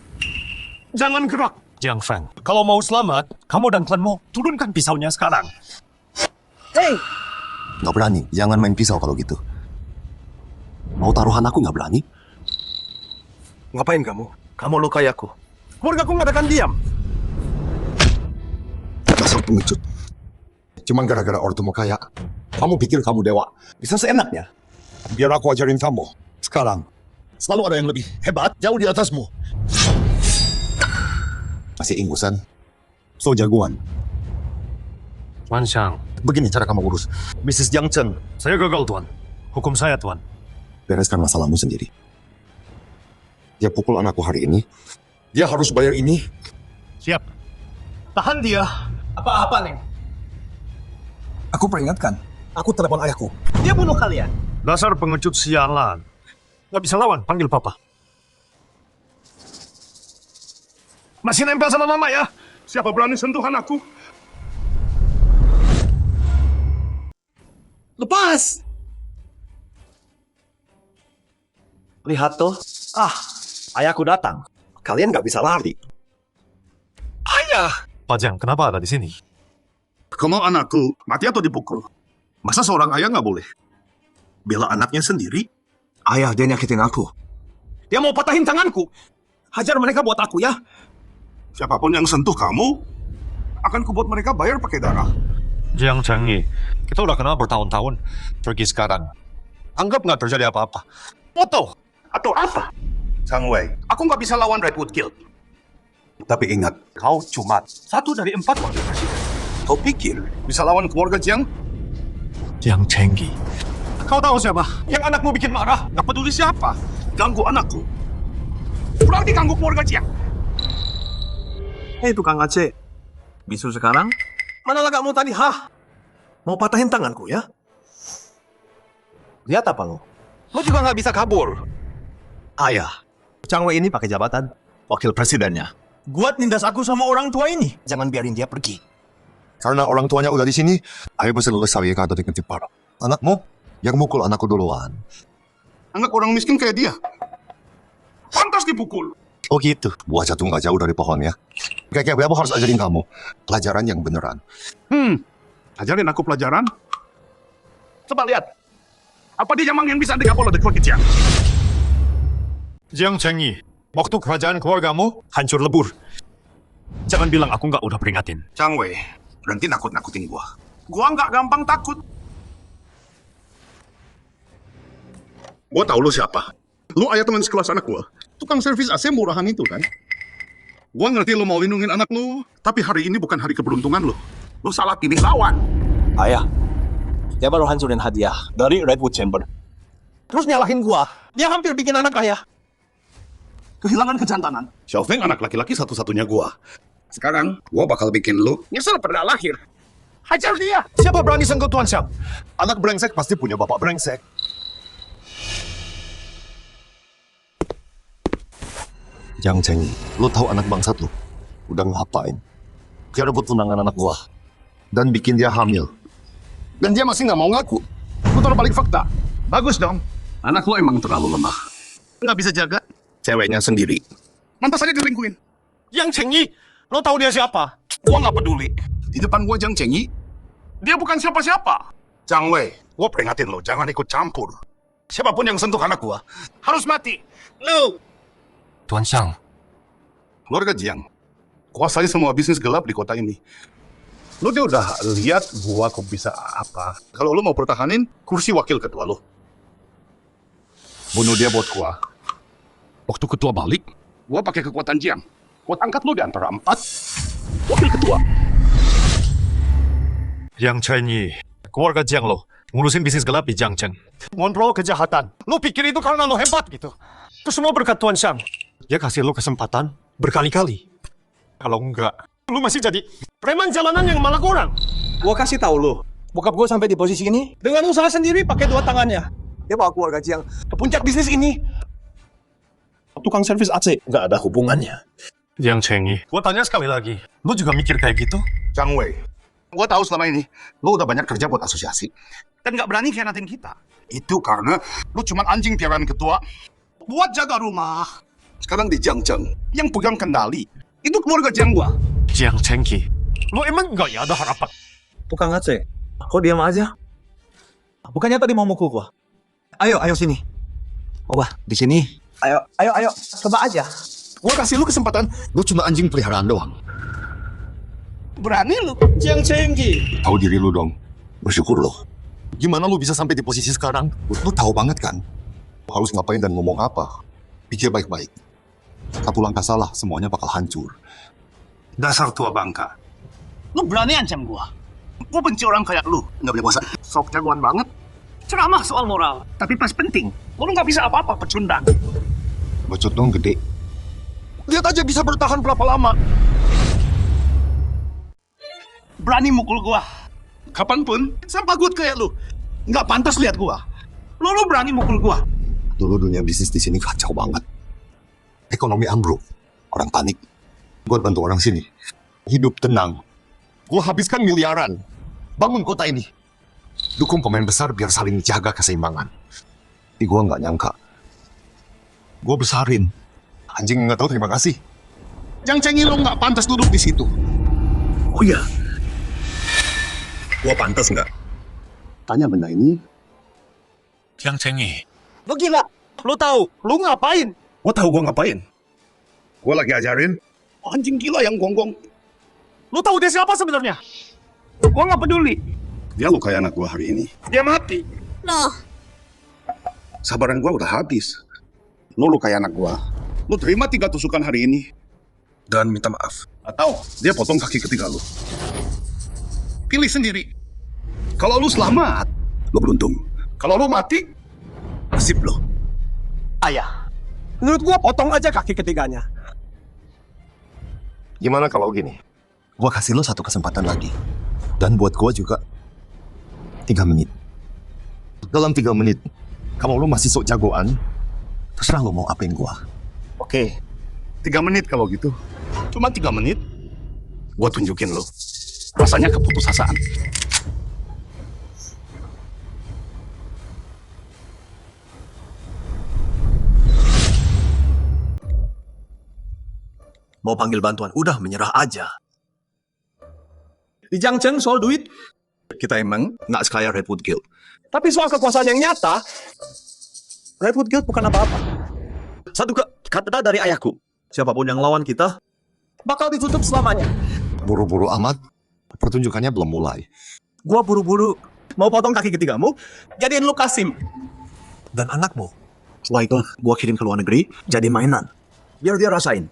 Jangan gerak! Jiang Feng, kalau mau selamat, kamu dan klanmu turunkan pisaunya sekarang. Hey, Nggak berani, jangan main pisau kalau gitu. Mau taruhan aku nggak berani? Ngapain kamu? Kamu lukai aku. Keluarga aku nggak akan diam. Dasar pengecut. Cuman gara-gara ortu mau kaya, kamu pikir kamu dewa. Bisa seenaknya. Biar aku ajarin kamu. Sekarang, selalu ada yang lebih hebat, jauh di atasmu. Masih ingusan. So jagoan. Tuan Xiang, Begini cara kamu urus. Mrs. Jiang Cheng, saya gagal, Tuan. Hukum saya, Tuan. bereskan masalahmu sendiri. Dia pukul anakku hari ini. Dia harus bayar ini. Siap. Tahan dia. apa-apa, Neng? Aku peringatkan. Aku telepon ayahku. Dia bunuh kalian. Dasar pengecut sialan. Nggak bisa lawan, panggil papa. Masih nempel sama mama ya? Siapa berani sentuh anakku? Lepas! Lihat tuh. Ayahku datang. Kalian nggak bisa lari. Ayah! Pak Jiang, kenapa ada di sini? Kalau anakku mati atau dipukul, masa seorang ayah nggak boleh bela anaknya sendiri? Ayah, dia nyakitin aku. Dia mau patahin tanganku. Hajar mereka buat aku ya. Siapapun yang sentuh kamu, akan kubuat mereka bayar pakai darah. Jiang Chengyi, kita udah kenal bertahun-tahun. Pergi sekarang. Anggap nggak terjadi apa-apa. Foto! Atau apa? Chang Wei, aku nggak bisa lawan Redwood Guild. Tapi ingat, kau cuma 1 dari 4 wakil presiden. Kau pikir bisa lawan keluarga Jiang? Jiang Chengyi. Kau tahu siapa? Yang anakmu bikin marah. Nggak peduli siapa. Ganggu anakku. Berarti ganggu keluarga Jiang. Hei tukang Aceh. Bisu sekarang? Mana kamu tadi? Mau patahin tanganku ya? Lihat apa lo? Lo juga nggak bisa kabur. Ayah, Chang Wei ini pakai jabatan wakil presidennya. Buat nindas aku sama orang tua ini. Jangan biarin dia pergi. Karena orang tuanya udah di sini, ayo selesai ya kata dengan Jepara. Anakmu yang mukul anakku duluan. Anak orang miskin kayak dia. Pantas dipukul. Oh gitu. Buah jatuh nggak jauh dari pohon ya. Kayak aku harus ajarin kamu pelajaran yang beneran. Ajarin aku pelajaran. Coba lihat. Apa dia Jamang yang bisa digabung oleh keluarga Jiang? Jiang Chengyi, waktu kerajaan keluargamu hancur lebur. Jangan bilang aku nggak udah peringatin. Chang Wei, berhenti nakut-nakutin gua. Gua nggak gampang takut. Gua tahu lu siapa. Lu ayah teman sekelas anak gua. Tukang servis AC murahan itu kan. Gua ngerti lu mau lindungin anak lu, tapi hari ini bukan hari keberuntungan lu. Lu salah pilih lawan. Ayah, dia baru hancurin hadiah dari Redwood Chamber. Terus nyalahin gua. Dia hampir bikin anak ayah Kehilangan kejantanan. Xiaofeng anak laki-laki satu-satunya gua. Sekarang, gua bakal bikin lu nyesel pernah lahir. Hajar dia! Siapa berani sentuh Tuan Xiang? Anak brengsek pasti punya bapak brengsek. Jiang Chengyi, lu tahu anak bangsat lu udah ngapain? Dia rebut tunangan anak gua dan bikin dia hamil. Dan dia masih nggak mau ngaku. Putar balik fakta. Bagus dong. Anak lo emang terlalu lemah. Nggak bisa jaga ceweknya sendiri. Mantas aja dilingkuin. Jiang Chengyi, lo tahu dia siapa? Gua nggak peduli. Di depan gua Jiang Chengyi, dia bukan siapa-siapa. Chang Wei, gua peringatin lo, jangan ikut campur. Siapapun yang sentuh anak gua, harus mati. No! Tuan Xiang, Keluarga Jiang, kuasai semua bisnis gelap di kota ini. Lo dia udah lihat gua kok bisa apa. Kalau lo mau pertahanin kursi wakil ketua lo. Bunuh dia buat gua. Waktu ketua balik, gua pakai kekuatan Jiang. Gua angkat lo di antara 4 wakil ketua. Jiang Chengyi, keluarga Jiang lo ngurusin bisnis gelap di Jiangcheng. Ngontrol kejahatan. Lo pikir itu karena lo hebat gitu? Itu semua berkat Tuan Xiang. Dia kasih lo kesempatan berkali-kali. Kalau enggak, lo masih jadi preman jalanan yang malak orang. Gua kasih tahu lo. Bokap gua sampai di posisi ini dengan usaha sendiri pakai 2 tangannya. Dia bawa keluarga Jiang ke puncak bisnis ini. Tukang servis AC nggak ada hubungannya. Jiang Chengyi, gua tanya sekali lagi. Lo juga mikir kayak gitu? Chang Wei, gua tahu selama ini lo udah banyak kerja buat asosiasi dan nggak berani khianatin kita. Itu karena lo cuma anjing piaraan ketua buat jaga rumah. Sekarang di Jiangcheng yang pegang kendali Itu keluarga Jiang gua. Jiang Chengqi, lo emang nggak ya ada harapan? Tukang Aceh, kok diam aja? Bukannya tadi mau mukul gua? Ayo sini. Wah, di sini. Ayo, coba aja. Gua kasih lu kesempatan. Lu cuma anjing peliharaan doang. Berani lu, Jiang Chengqi. Tahu diri lu dong. Bersyukur lo. Gimana lu bisa sampai di posisi sekarang? Lu tahu banget kan? Harus ngapain dan ngomong apa. Pikir baik-baik. Satu langkah salah, semuanya bakal hancur. Dasar tua bangka. Lu berani ancam gua. Gua benci orang kayak lu. Nggak boleh puasa. Sok jagoan banget. Ceramah soal moral. Tapi pas penting, lu nggak bisa apa-apa, pecundang. Bacot dong gede. Lihat aja bisa bertahan berapa lama. Berani mukul gua. Kapanpun, sampah good kayak lu. Nggak pantas lihat gua. Lu berani mukul gua. Dulu dunia bisnis di sini kacau banget. Ekonomi ambruk. Orang panik. Gue bantu orang sini. Hidup tenang. Gue habiskan miliaran. Bangun kota ini. Dukung pemain besar biar saling jaga keseimbangan. Tapi gue nggak nyangka. Gue besarin. Anjing nggak tahu terima kasih. Jiang Chengqi lu nggak pantas duduk di situ. Oh iya. Gue pantas nggak? Tanya benda ini. Jiang Chengqi, Lo gila. Lo tahu, lo ngapain? Gua tahu gua ngapain. Gua lagi ajarin anjing gila yang gonggong. Lo tahu dia siapa sebenarnya? Gua nggak peduli. Dia lukai anak gua hari ini. Dia mati. Loh, Sabaran gua udah habis. Lu lukai anak gua. Lu terima 3 tusukan hari ini. Dan minta maaf. Atau dia potong kaki ketiga lu. Pilih sendiri. Kalau lu selamat, lu beruntung. Kalau lu mati, nasib lu. Ayah, menurut gua potong aja kaki ketiganya. Gimana kalau gini? Gue kasih lo 1 kesempatan lagi. Dan buat gue juga 3 menit. Dalam 3 menit, kalau lo masih sok jagoan, terserah lo mau apain gue. Oke, 3 menit kalau gitu. Cuma 3 menit, gua tunjukin lo. Rasanya keputusasaan. Mau panggil bantuan, udah menyerah aja. Di Jiangcheng soal duit, kita emang nggak sekaya Redwood Guild. Tapi soal kekuasaan yang nyata, Redwood Guild bukan apa-apa. Satu kata dari ayahku, siapapun yang lawan kita, bakal ditutup selamanya. Buru-buru amat, pertunjukannya belum mulai. Gua buru-buru mau potong kaki ketigamu, jadiin lu Kasim. Dan anakmu. Setelah itu, gua kirim ke luar negeri, jadi mainan. Biar dia rasain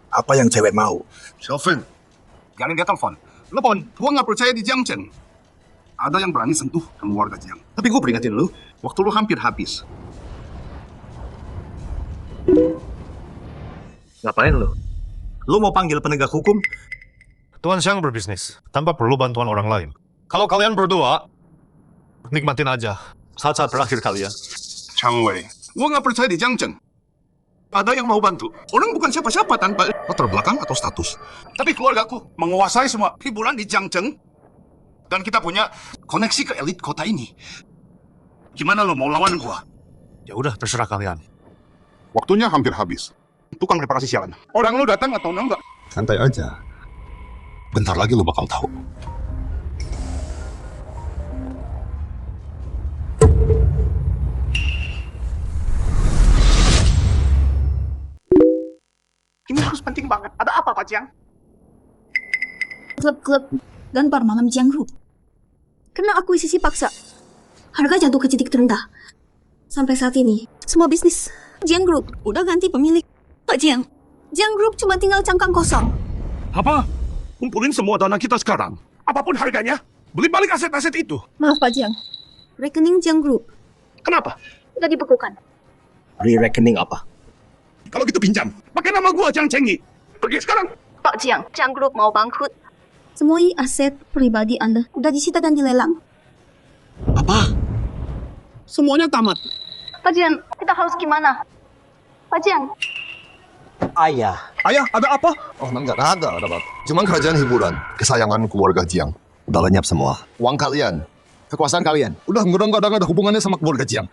apa yang cewek mau. Shelvin, jangan dia telepon. Telepon, gua nggak percaya di Jiangcheng. Ada yang berani sentuh keluarga Jiang. Tapi gua peringatin lu, waktu lu hampir habis. Ngapain lu? Lu mau panggil penegak hukum? Tuan Xiang berbisnis, tanpa perlu bantuan orang lain. Kalau kalian berdua, nikmatin aja saat-saat terakhir kalian. Chang Wei, gua nggak percaya di Jiangcheng. Ada yang mau bantu. Orang bukan siapa-siapa tanpa latar belakang atau status. Tapi keluargaku menguasai semua hiburan di Jiangcheng. Dan kita punya koneksi ke elit kota ini. Gimana lo mau lawan gua? Ya udah, terserah kalian. Waktunya hampir habis. Tukang reparasi sialan. Orang lo datang atau enggak? Santai aja. Bentar lagi lo bakal tahu. Ini harus penting banget. Ada apa, Pak Jiang? klub-klub Ganpar Malam Jiang Group kena akuisisi paksa. Harga jatuh ke titik terendah. Sampai saat ini, semua bisnis Jiang Group udah ganti pemilik. Pak Jiang, Jiang Group cuma tinggal cangkang kosong. Apa? Kumpulin semua dana kita sekarang. Apapun harganya, beli balik aset-aset itu. Maaf Pak Jiang, rekening Jiang Group Kenapa? udah dibekukan. Re-rekening apa? Kalau gitu pinjam. Pakai nama gua, Jiang Chengqi. Pergi sekarang. Pak Jiang, Jiang Group mau bangkrut. Semua aset pribadi Anda udah disita dan dilelang. Apa? Semuanya tamat. Pak Jiang, kita harus gimana? Pak Jiang. Ayah, ada apa? Oh, enggak ada. Cuman kerajaan hiburan, kesayangan keluarga Jiang. Udah lenyap semua. Uang kalian, kekuasaan kalian, udah nggak ada hubungannya sama keluarga Jiang.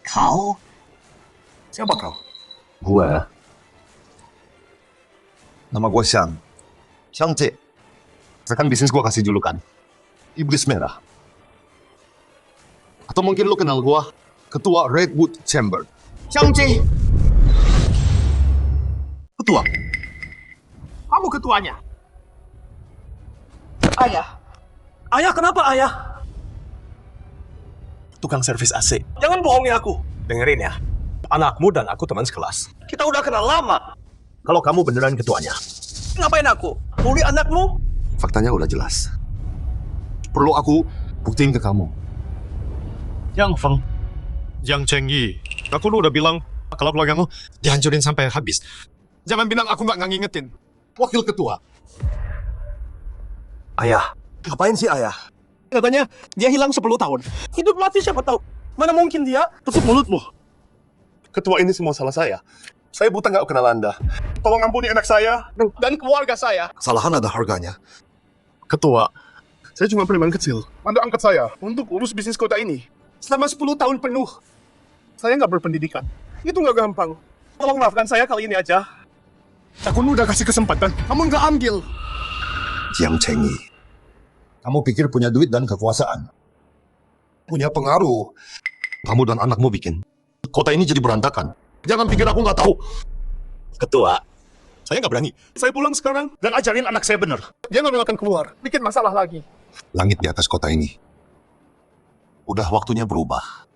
Kau? Siapa kau? Gue Nama gue Xiang. Xiang C. Sekarang bisnis gue kasih julukan Iblis Merah. Atau mungkin lo kenal gue, Ketua Redwood Chamber. Xiang C. Ketua. Kamu ketuanya. Ayah. Ayah, kenapa ayah? Tukang servis AC. Jangan bohongi aku. Dengerin ya. Anakmu dan aku teman sekelas. Kita udah kenal lama. Kalau kamu beneran ketuanya, ngapain aku? Bully anakmu? Faktanya udah jelas. Perlu aku buktiin ke kamu. Yang Feng, Yang Cheng Yi, aku lu udah bilang kalau keluargamu dihancurin sampai habis. Jangan bilang aku nggak ngingetin. Wakil ketua. Ayah. Ngapain sih ayah? Katanya dia hilang 10 tahun. Hidup mati siapa tahu. Mana mungkin dia? Tutup mulutmu. Ketua ini semua salah saya. Saya buta nggak kenal Anda. Tolong ampuni anak saya dan keluarga saya. Kesalahan ada harganya. Ketua, saya cuma preman kecil. Anda angkat saya untuk urus bisnis kota ini. Selama 10 tahun penuh. Saya nggak berpendidikan. Itu nggak gampang. Tolong maafkan saya kali ini aja. Aku udah kasih kesempatan. Kamu nggak ambil. Jiang Chengyi, kamu pikir punya duit dan kekuasaan, punya pengaruh, kamu dan anakmu bikin kota ini jadi berantakan. Jangan pikir aku nggak tahu. Ketua. Saya nggak berani. Saya pulang sekarang dan ajarin anak saya benar. Jangan akan keluar. Bikin masalah lagi. Langit di atas kota ini udah waktunya berubah.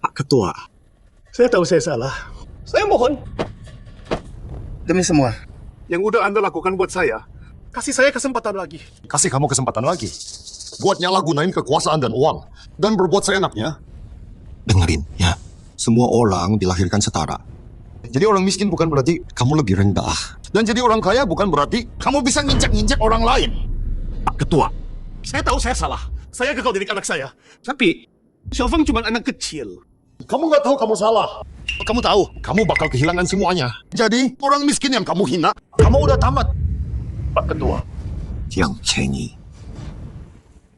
Pak Ketua, saya tahu saya salah. Saya mohon. Demi semua yang udah Anda lakukan buat saya, kasih saya kesempatan lagi. Kasih kamu kesempatan lagi buat nyalahgunain kekuasaan dan uang dan berbuat seenaknya. Dengerin ya, semua orang dilahirkan setara. Jadi orang miskin bukan berarti kamu lebih rendah, dan jadi orang kaya bukan berarti kamu bisa nginjak-nginjak orang lain. Pak Ketua, saya tahu saya salah. Saya gagal didik anak saya. Tapi Xiaofeng cuma anak kecil. Kamu nggak tahu kamu salah. Kamu tahu, kamu bakal kehilangan semuanya. Jadi, orang miskin yang kamu hina, kamu udah tamat. Pak Ketua. Jiang Chengyi.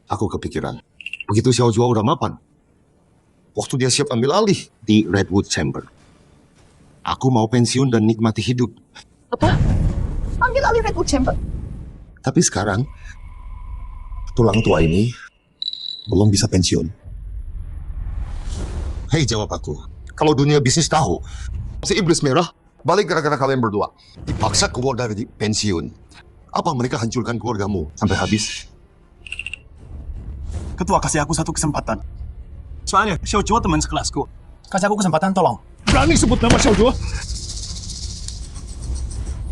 Aku kepikiran, begitu Xiao Zhuo udah mapan, waktu dia siap ambil alih di Redwood Chamber, aku mau pensiun dan nikmati hidup. Apa? Ambil alih Redwood Chamber. Tapi sekarang, tulang tua ini belum bisa pensiun. Hei, jawab aku. Kalau dunia bisnis tahu, si Iblis Merah balik gara-gara kalian berdua. Dipaksa keluar dari pensiun. Apa mereka hancurkan keluargamu sampai habis? Ketua, kasih aku satu kesempatan. Soalnya Xiao Zhuo teman sekelasku. Kasih aku kesempatan, tolong. Berani sebut nama Xiao Zhuo?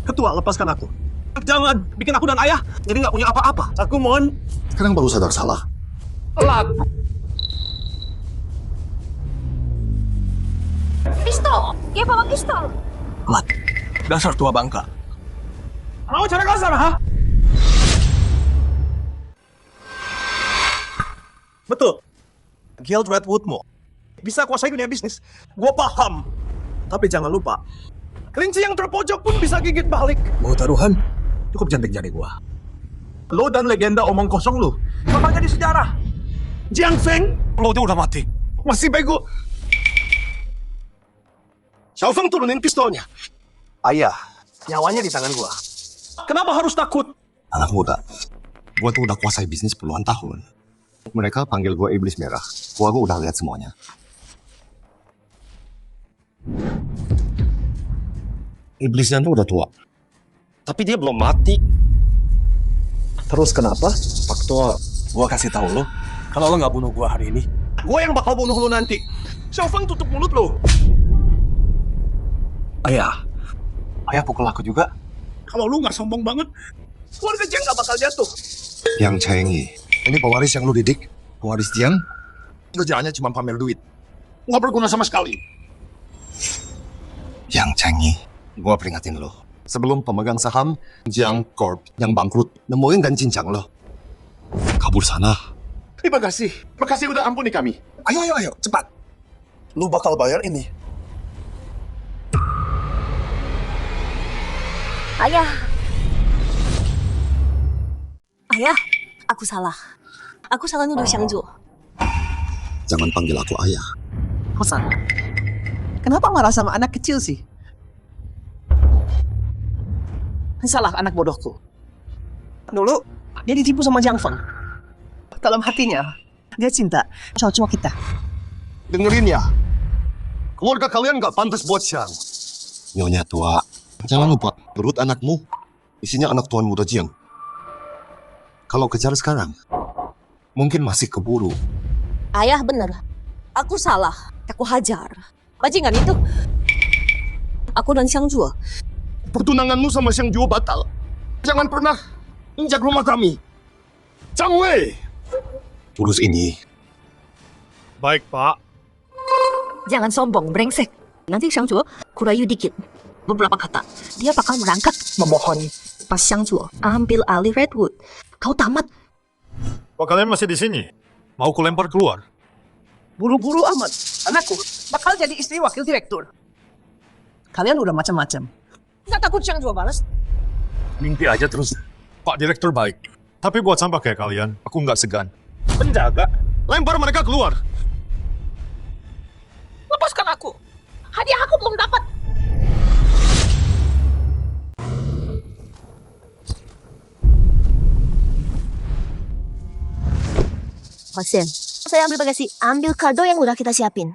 Ketua, lepaskan aku. Jangan bikin aku dan ayah jadi nggak punya apa-apa. Aku mohon. Sekarang baru sadar salah. Telat. Pistol! Dia bawa pistol! Lat. Dasar tua bangka. Mau cara kasar, ha? Betul. Guild Redwoodmu bisa kuasai dunia bisnis. Gua paham. Tapi jangan lupa, kelinci yang terpojok pun bisa gigit balik. Mau taruhan? Cukup cantik jari gua. Lo dan legenda omong kosong lu bakal jadi sejarah. Jiang Feng, Lo dia udah mati. masih bego. Xiaofeng turunin pistolnya. Ayah, nyawanya di tangan gua. Kenapa harus takut? Anak muda, gue tuh udah kuasai bisnis puluhan tahun. Mereka panggil gue Iblis Merah. Gue udah lihat semuanya. Iblisnya tuh udah tua. Tapi dia belum mati. Terus kenapa? Pak Ketua, gua kasih tahu lo, kalau lo nggak bunuh gua hari ini, gua yang bakal bunuh lo nanti. Xiaofeng tutup mulut lo. Ayah pukul aku juga. Kalau lu nggak sombong banget, keluarga Jiang nggak bakal jatuh. Yang Chengyi, ini pewaris yang lu didik. Pewaris Jiang, kerjaannya cuma pamer duit. Nggak berguna sama sekali. Yang Chengyi, gua peringatin lo. Sebelum pemegang saham Jiang Corp yang bangkrut nemuin dan cincang lo, kabur sana. Terima kasih. Makasih udah ampuni kami. Ayo, cepat. Lu bakal bayar ini. Ayah. Ayah, aku salah. Aku salah nuduh Xiang Zhuo. Jangan panggil aku ayah. Aku salah. Kenapa marah sama anak kecil sih? Salah anak bodohku. Dulu, dia ditipu sama Jiang Feng. Dalam hatinya, dia cinta cowok-cowok kita. Dengerin ya. Keluarga kalian gak pantas buat Xiang. Nyonya tua, jangan lupa perut anakmu isinya anak tuan muda Jiang. Kalau kejar sekarang, mungkin masih keburu. Ayah bener. Aku salah. Aku hajar. Bajingan itu. Aku dan Xiang Zhuo. Pertunanganmu sama Xiang Juo batal. Jangan pernah injak rumah kami. Zhang Wei. Urus ini. Baik, Pak. Jangan sombong, brengsek. Nanti Xiang Zhuo kurayu dikit. Beberapa kata. Dia bakal merangkak. Memohon. Pas Xiang Zhuo ambil alih Redwood. Kau tamat. Kok kalian masih di sini? Mau ku lempar keluar? Buru-buru amat. Anakku bakal jadi istri wakil direktur. Kalian udah macam-macam. Nggak takut Xiang Zhuo balas? Mimpi aja terus. Pak Direktur baik. Tapi buat sampah kayak kalian, aku nggak segan. Penjaga, lempar mereka keluar. Lepaskan aku. Hadiah aku belum dapat. Pasien, saya ambil bagasi. Ambil kado yang udah kita siapin.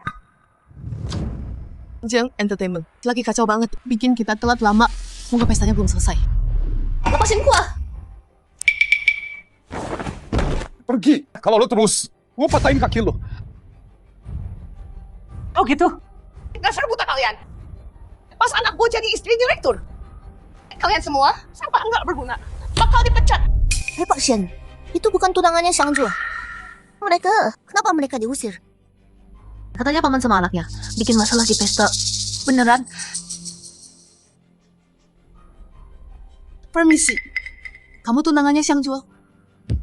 Jiang Entertainment. Lagi kacau banget. Bikin kita telat lama. Semoga pestanya belum selesai. Lepasin gua. Pergi. Kalau lo terus, gue patahin kaki lo. Oh gitu? Dasar buta kalian. Pas anak gue jadi istri direktur. Kalian semua sampah enggak berguna. Bakal dipecat. Hei pasien, itu bukan tunangannya Xiang Zhuo. Kenapa mereka diusir? Katanya paman sama anaknya bikin masalah di pesta. Beneran? Permisi. Kamu tunangannya Xiang Zhuo?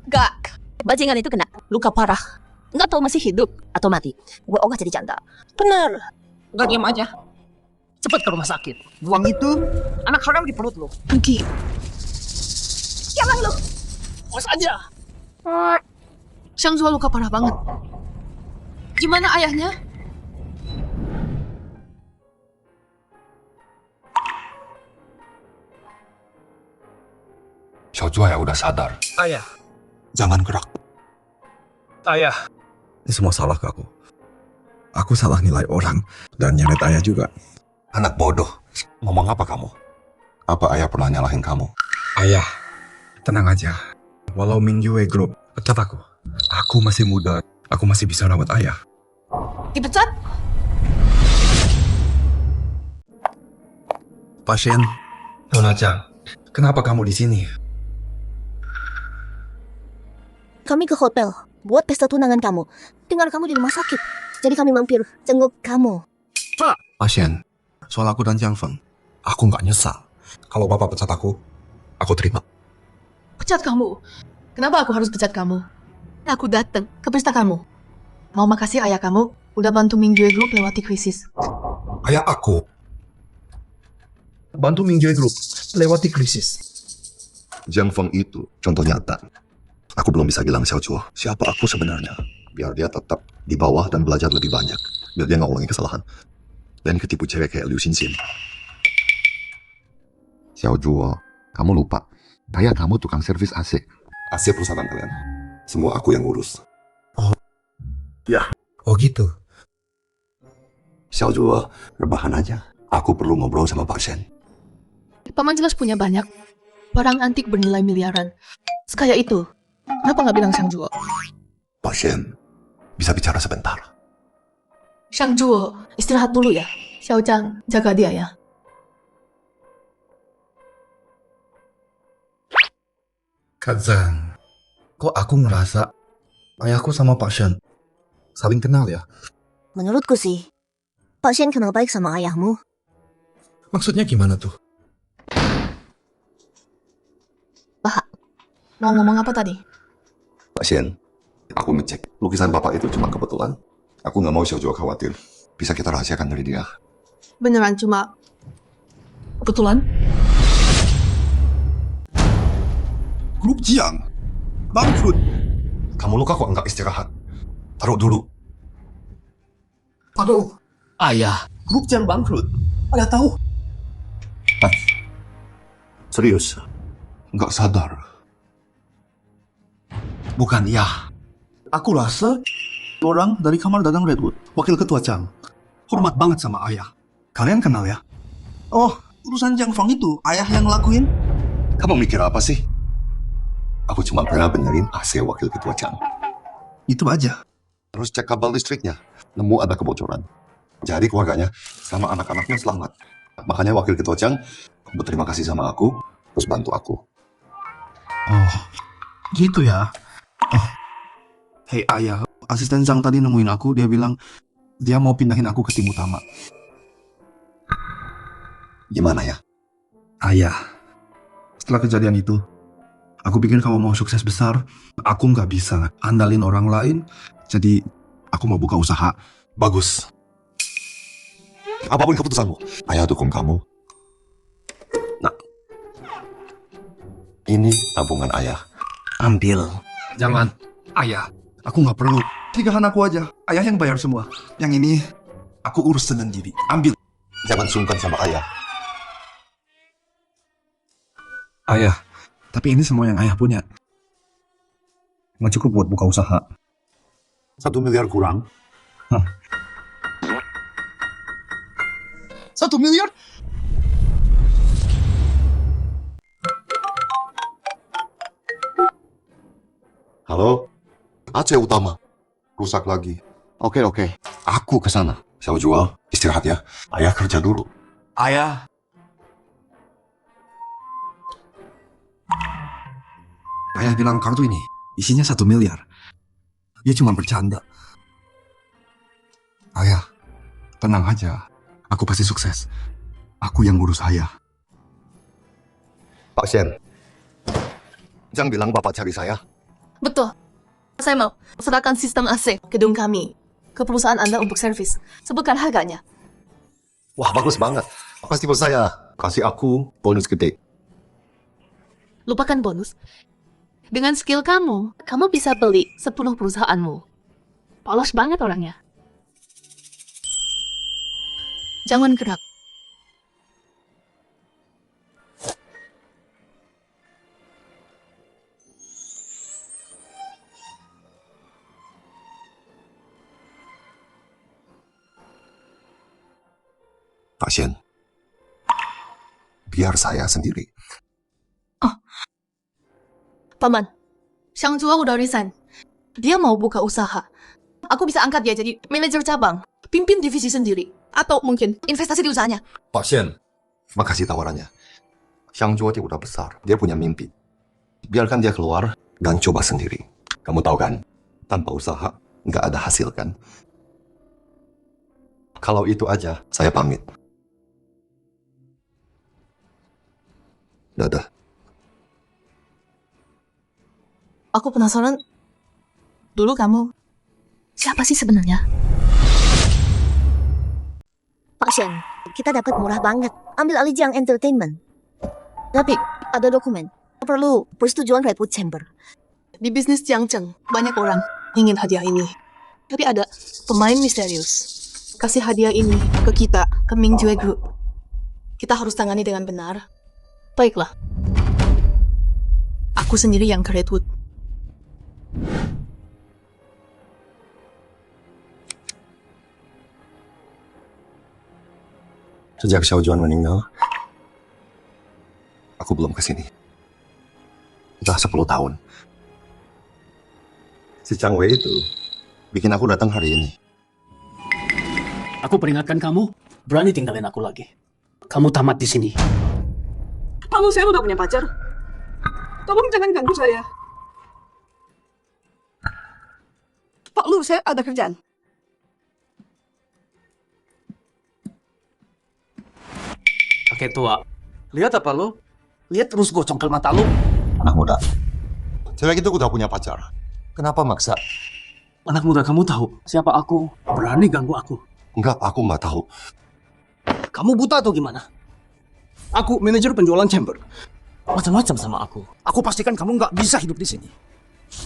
Gak. Bajingan itu kena luka parah. Nggak tahu masih hidup atau mati. Gue ogah jadi janda. Bener. Enggak diam aja. Cepat ke rumah sakit. Buang itu anak haram di perut lo. Pergi. Jangan lo. Awas aja. Xiang Zhuo luka parah banget. Gimana ayahnya? Xiao Zhuo ya udah sadar. Ayah. Jangan gerak. Ayah. Ini semua salah ke aku. Aku salah nilai orang dan nyeret ayah juga. Anak bodoh. Ngomong apa kamu? Apa ayah pernah nyalahin kamu? Ayah, tenang aja. Walau Mingyue Group pecat aku masih muda. Aku masih bisa rawat ayah. Dipecat? Pasien, Nona Chang, kenapa kamu di sini? Kami ke hotel buat pesta tunangan kamu. Dengar kamu di rumah sakit. Jadi kami mampir jenguk kamu. Pasien, soal aku dan Jiang Feng, aku nggak nyesal. Kalau bapak pecat aku terima. Pecat kamu? Kenapa aku harus pecat kamu? Aku datang ke pesta kamu. Mau makasih ayah kamu udah bantu Mingyue Group lewati krisis. Ayah aku bantu Mingyue Group lewati krisis. Jiang Feng itu contoh nyata. Aku belum bisa bilang Xiao Zhuo siapa aku sebenarnya. Biar dia tetap di bawah dan belajar lebih banyak. Biar dia nggak ulangi kesalahan. Dan ketipu cewek kayak Liu Xinxin. Xiao Zhuo, kamu lupa. Ayah kamu tukang servis AC. AC perusahaan kalian. Semua aku yang urus. Oh gitu. Xiao Zhuo, rebahan aja. Aku perlu ngobrol sama Pak Shen. Paman jelas punya banyak. Barang antik bernilai miliaran. Sekaya itu. Kenapa nggak bilang Xiang Zhuo? Pak Shen, bisa bicara sebentar. Xiang Zhuo, istirahat dulu ya. Xiao Zhang, jaga dia ya. Kak Zhang, kok aku ngerasa ayahku sama Pak Shen saling kenal ya? Menurutku sih, Pak Shen kenal baik sama ayahmu. Maksudnya gimana tuh? Mau ngomong apa tadi? Pak Shen, aku ngecek. Lukisan Bapak itu cuma kebetulan. Aku nggak mau Xiao Zhuo khawatir. Bisa kita rahasiakan dari dia. Beneran cuma kebetulan? Grup Jiang. Bangkrut. Kamu luka kok nggak istirahat? Taruh dulu. Aduh. Ayah, Grup Jiang bangkrut. Ayah tahu. Serius? Nggak sadar. Bukan ya. Aku rasa orang dari kamar Dadang Redwood, wakil ketua Chang, hormat banget sama ayah. Kalian kenal ya? Oh, urusan Jiang Feng itu ayah yang lakuin? Kamu mikir apa sih? Aku cuma pernah benerin AC wakil ketua Chang. Itu aja. Terus cek kabel listriknya, nemu ada kebocoran. Jadi keluarganya sama anak-anaknya selamat. Makanya wakil ketua Chang berterima kasih sama aku, terus bantu aku. Oh, gitu ya. Oh. Hei ayah, asisten Chang tadi nemuin aku, dia bilang dia mau pindahin aku ke tim utama. Gimana ya? Ayah, setelah kejadian itu, aku pikir kamu mau sukses besar. Aku nggak bisa andalin orang lain, jadi aku mau buka usaha. Bagus. Apapun keputusanmu, ayah dukung kamu. Nah, ini tabungan ayah. Ambil. Jangan. Ayah, aku nggak perlu. Nikahan aku aja. Ayah yang bayar semua. Yang ini, aku urus sendiri. Ambil. Jangan sungkan sama ayah. Ayah, tapi ini semua yang ayah punya. Nggak cukup buat buka usaha. 1 miliar kurang. 1 miliar? Halo? Aceh Utama. Rusak lagi. Oke. Aku ke sana. Saya jual. Istirahat ya. Ayah kerja dulu. Ayah. Ayah bilang kartu ini isinya 1 miliar. Dia cuma bercanda. Ayah, tenang aja. Aku pasti sukses. Aku yang ngurus ayah. Pak Shen. Jangan bilang Bapak cari saya. Betul. Saya mau serahkan sistem AC gedung kami ke perusahaan Anda untuk servis. Sebutkan harganya. Wah, bagus banget. Pasti bos saya kasih aku bonus gede. Lupakan bonus. Dengan skill kamu bisa beli 10 perusahaanmu. Polos banget orangnya. Jangan gerak. Pak Shen, biar saya sendiri. Paman, Xiang Zhuo udah resign. Dia mau buka usaha. Aku bisa angkat dia jadi manajer cabang, pimpin divisi sendiri, atau mungkin investasi di usahanya. Pak Shen, makasih tawarannya. Xiang Zhuo dia udah besar, dia punya mimpi. Biarkan dia keluar dan coba sendiri. Kamu tahu kan, tanpa usaha nggak ada hasil kan? Kalau itu aja, saya pamit. Dadah. Aku penasaran, dulu kamu siapa sih sebenarnya? Pak Shen, kita dapat murah banget. Ambil alih Jiang Entertainment. Tapi ada dokumen. Perlu persetujuan Redwood Chamber. Di bisnis Jiangcheng, banyak orang ingin hadiah ini. Tapi ada pemain misterius. Kasih hadiah ini ke kita, ke Mingjue Group. Kita harus tangani dengan benar. Baiklah. Aku sendiri yang ke Redwood. Sejak Xiao Juan meninggal, aku belum kesini. Sudah 10 tahun. Si Chang Wei itu bikin aku datang hari ini. Aku peringatkan kamu, berani tinggalin aku lagi. Kamu tamat di sini. Pak Lu, saya udah punya pacar. Tolong jangan ganggu saya. Pak Lu, saya ada kerjaan. Kakek tua. Lihat apa lu? Lihat terus gue congkel mata lu. Anak muda. Cewek itu udah punya pacar. Kenapa maksa? Anak muda, kamu tahu siapa aku? Berani ganggu aku. Enggak, aku nggak tahu. Kamu buta atau gimana? Aku manajer penjualan chamber. Macam-macam sama aku. Aku pastikan kamu nggak bisa hidup di sini.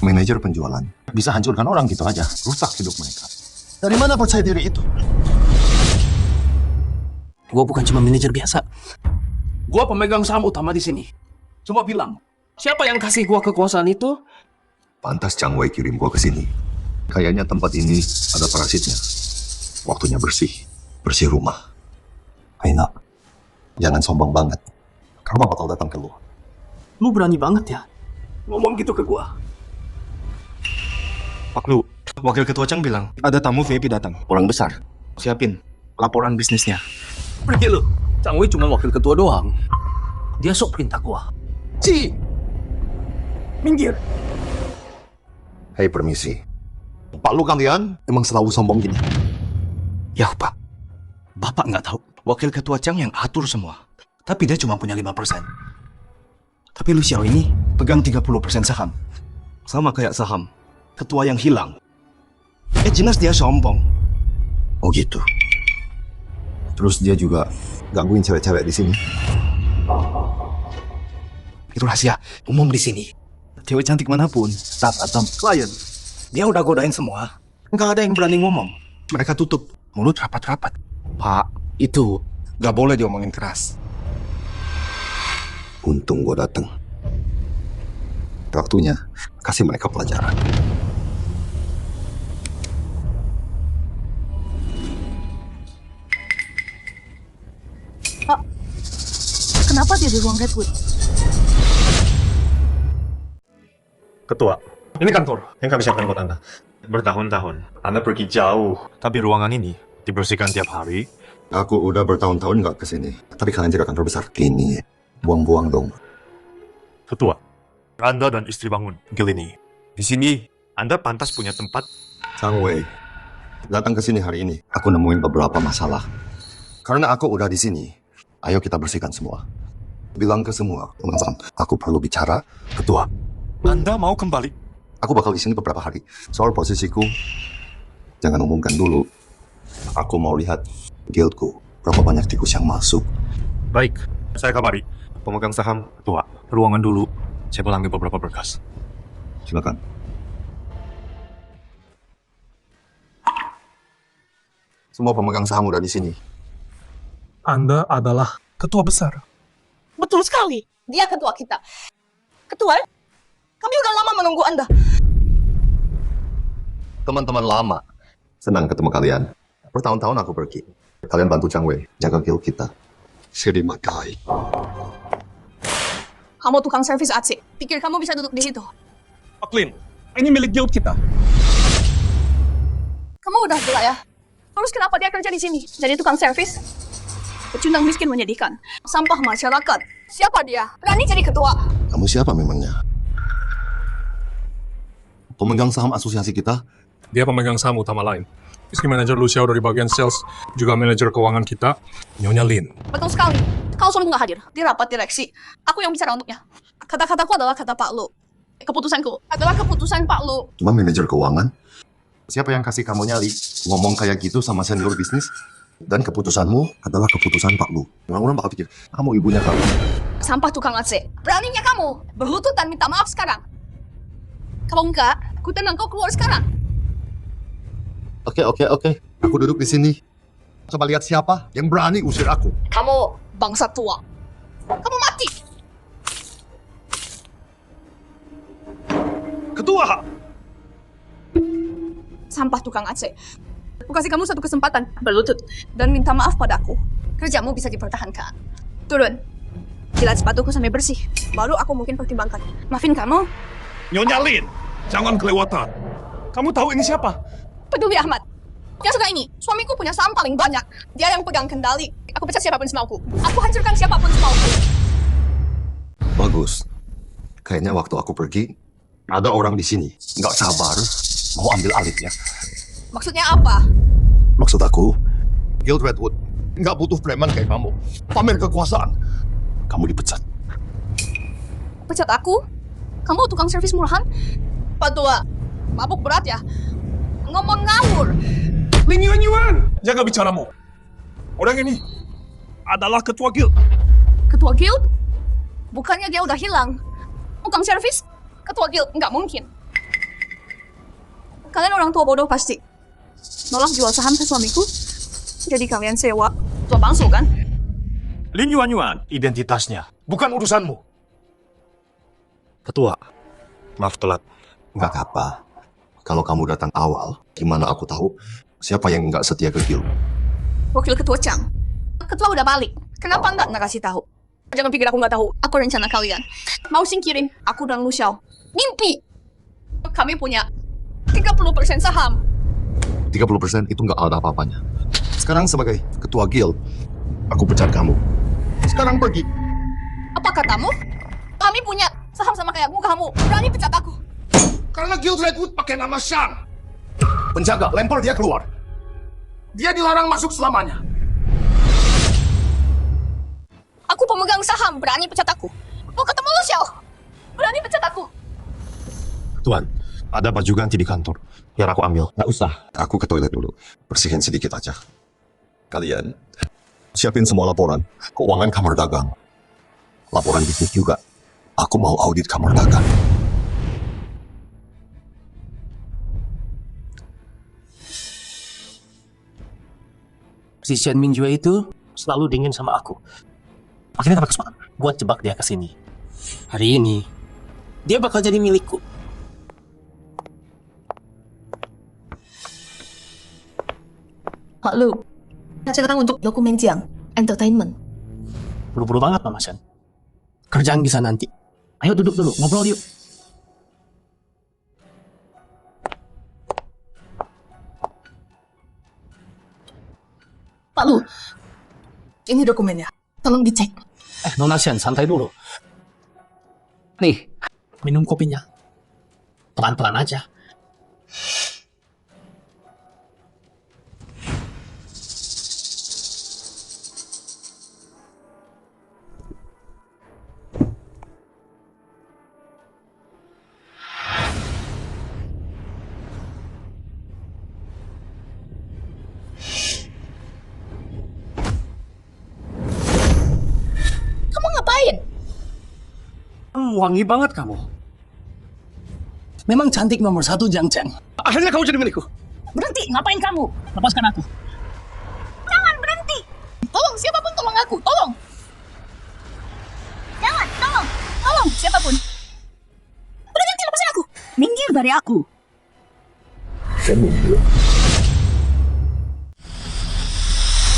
Manajer penjualan bisa hancurkan orang gitu aja, rusak hidup mereka. Dari mana percaya diri itu? Gua bukan cuma manajer biasa. Gua pemegang saham utama di sini. Coba bilang, siapa yang kasih gua kekuasaan itu? Pantas Chang Wei kirim gua ke sini. Kayaknya tempat ini ada parasitnya. Waktunya bersih. Bersih rumah. Aina, jangan sombong banget. Karma bakal datang ke lu. Lu berani banget ya ngomong gitu ke gua. Pak Lu, Wakil Ketua Chang bilang ada tamu VIP datang. Orang besar. Siapin laporan bisnisnya. Pergi lu. Chang Wei cuma wakil ketua doang. Dia sok perintah gua. Ci! Minggir. Hei, permisi. Pak Lu kalian emang selalu sombong gini? Ya Pak, Bapak nggak tahu. Wakil Ketua Chang yang atur semua. Tapi dia cuma punya 5%. Tapi Lu Xiao ini pegang 30% saham. Sama kayak saham ketua yang hilang. Jelas dia sombong. Oh gitu. Terus dia juga gangguin cewek-cewek di sini. Itu rahasia umum di sini. Cewek cantik manapun, staff atau klien, dia udah godain semua. Nggak ada yang berani ngomong. Mereka tutup mulut rapat-rapat. Pak, itu nggak boleh diomongin keras. Untung gua dateng. Waktunya kasih mereka pelajaran. Pak, kenapa dia di ruang Redwood? Ketua, ini kantor yang kami siapkan buat Anda. Bertahun-tahun, Anda pergi jauh. Tapi ruangan ini dibersihkan tiap hari. Aku udah bertahun-tahun nggak kesini. Tapi kalian jaga kantor besar. Ini buang-buang dong. Ketua, Anda dan istri bangun gil ini. Di sini, Anda pantas punya tempat. Chang Wei, datang ke sini hari ini. Aku nemuin beberapa masalah. Karena aku udah di sini, ayo kita bersihkan semua. Bilang ke semua teman-teman, aku perlu bicara. Ketua, Anda mau kembali? Aku bakal di sini beberapa hari. Soal posisiku, jangan umumkan dulu. Aku mau lihat guildku, berapa banyak tikus yang masuk. Baik, saya kabari. Pemegang saham, Ketua, ruangan dulu. Saya panggil beberapa berkas. Silakan. Semua pemegang saham udah di sini. Anda adalah ketua besar. Betul sekali. Dia ketua kita. Ketua, kami udah lama menunggu Anda. Teman-teman lama. Senang ketemu kalian. Bertahun-tahun aku pergi. Kalian bantu Chang Wei, jaga guild kita. Terima kasih. Kamu tukang servis AC. Pikir kamu bisa duduk di situ. Pak Lin, ini milik guild kita. Kamu udah gila ya? Terus kenapa dia kerja di sini? Jadi tukang servis? Pecundang miskin menyedihkan. Sampah masyarakat. Siapa dia? Berani jadi ketua. Kamu siapa memangnya? Pemegang saham asosiasi kita? Dia pemegang saham utama lain. Meski manajer Lu Xiao dari bagian sales, juga manajer keuangan kita, Nyonya Lin. Betul sekali. Kalau Solo nggak hadir di rapat direksi, aku yang bicara untuknya. Kata-kataku adalah kata Pak Lu. Keputusanku adalah keputusan Pak Lu. Cuma manajer keuangan? Siapa yang kasih kamu nyali? Ngomong kayak gitu sama senior bisnis? Dan keputusanmu adalah keputusan Pak Lu. Orang-orang bakal pikir, kamu ibunya kamu. Sampah tukang AC. Beraninya kamu berlutut dan minta maaf sekarang. Kalau enggak, aku tendang kau keluar sekarang. Oke. Aku duduk di sini. Coba lihat siapa yang berani usir aku. Kamu bangsa tua. Kamu mati. Ketua! Sampah tukang AC. Aku kasih kamu satu kesempatan berlutut dan minta maaf padaku. Kerjamu bisa dipertahankan. Turun. Jilat sepatuku sampai bersih. Baru aku mungkin pertimbangkan. Maafin kamu. Nyonya Lin, jangan kelewatan. Kamu tahu ini siapa? Peduli Ahmad. Yang suka ini, suamiku punya saham paling banyak. Dia yang pegang kendali. Aku pecat siapapun semauku. Aku hancurkan siapapun semauku. Bagus. Kayaknya waktu aku pergi, ada orang di sini. Nggak sabar, mau ambil alihnya. Maksudnya apa? Maksud aku, Guild Redwood nggak butuh preman kayak kamu. Pamer kekuasaan. Kamu dipecat. Pecat aku? Kamu tukang servis murahan? Pak Tua, mabuk berat ya? Ngomong ngawur. Lin Yuan, jaga bicaramu. Orang ini adalah ketua guild. Ketua guild? Bukannya dia udah hilang. Tukang servis? Ketua guild? Nggak mungkin. Kalian orang tua bodoh pasti. Nolak jual saham ke suamiku. Jadi kalian sewa tua bangsu kan? Lin Yuan identitasnya, bukan urusanmu. Ketua, Maaf telat. Nggak apa. Kalau kamu datang awal, gimana aku tahu siapa yang nggak setia ke Gil? Wakil Ketua Chang, Ketua udah balik. Kenapa nggak kasih tahu? Jangan pikir aku nggak tahu. Aku rencana kalian. Mau singkirin aku dan Lu Xiao. Mimpi. Kami punya 30% saham. 30% itu nggak ada apa-apanya. Sekarang sebagai ketua Guild, aku pecat kamu. Sekarang pergi. Apa katamu? Kami punya saham sama kayak kamu. Berani pecat aku? Karena Guild Redwood pakai nama Shang. Penjaga, lempar dia keluar. Dia dilarang masuk selamanya. Aku pemegang saham. Berani pecat aku? Mau ketemu Lu Xiao? Berani pecat aku? Tuan, ada baju ganti di kantor. Biar aku ambil. Nggak usah. Aku ke toilet dulu. Bersihin sedikit aja. Kalian siapin semua laporan. Keuangan kamar dagang. Laporan bisnis juga. Aku mau audit kamar dagang. si Shen Mingjue itu selalu dingin sama aku. Akhirnya dapat kesempatan buat jebak dia ke sini. Hari ini, dia bakal jadi milikku. Pak Lu, sekarang untuk dokumen Jiang Entertainment. Buru-buru banget, Mama Shen. Kerjaan bisa nanti. Ayo duduk dulu, ngobrol yuk. Pak Lu, ini dokumennya. Tolong dicek. Nona Shen, santai dulu. Nih, minum kopinya. Pelan-pelan aja. Wangi banget kamu. Memang cantik nomor 1, Jiang Cheng. Akhirnya kamu jadi milikku. Berhenti, ngapain kamu? Lepaskan aku. Jangan berhenti. Tolong siapapun tolong aku. Tolong. Jangan, tolong. Tolong siapapun. Udah ganti lepasin aku. Minggir dari aku.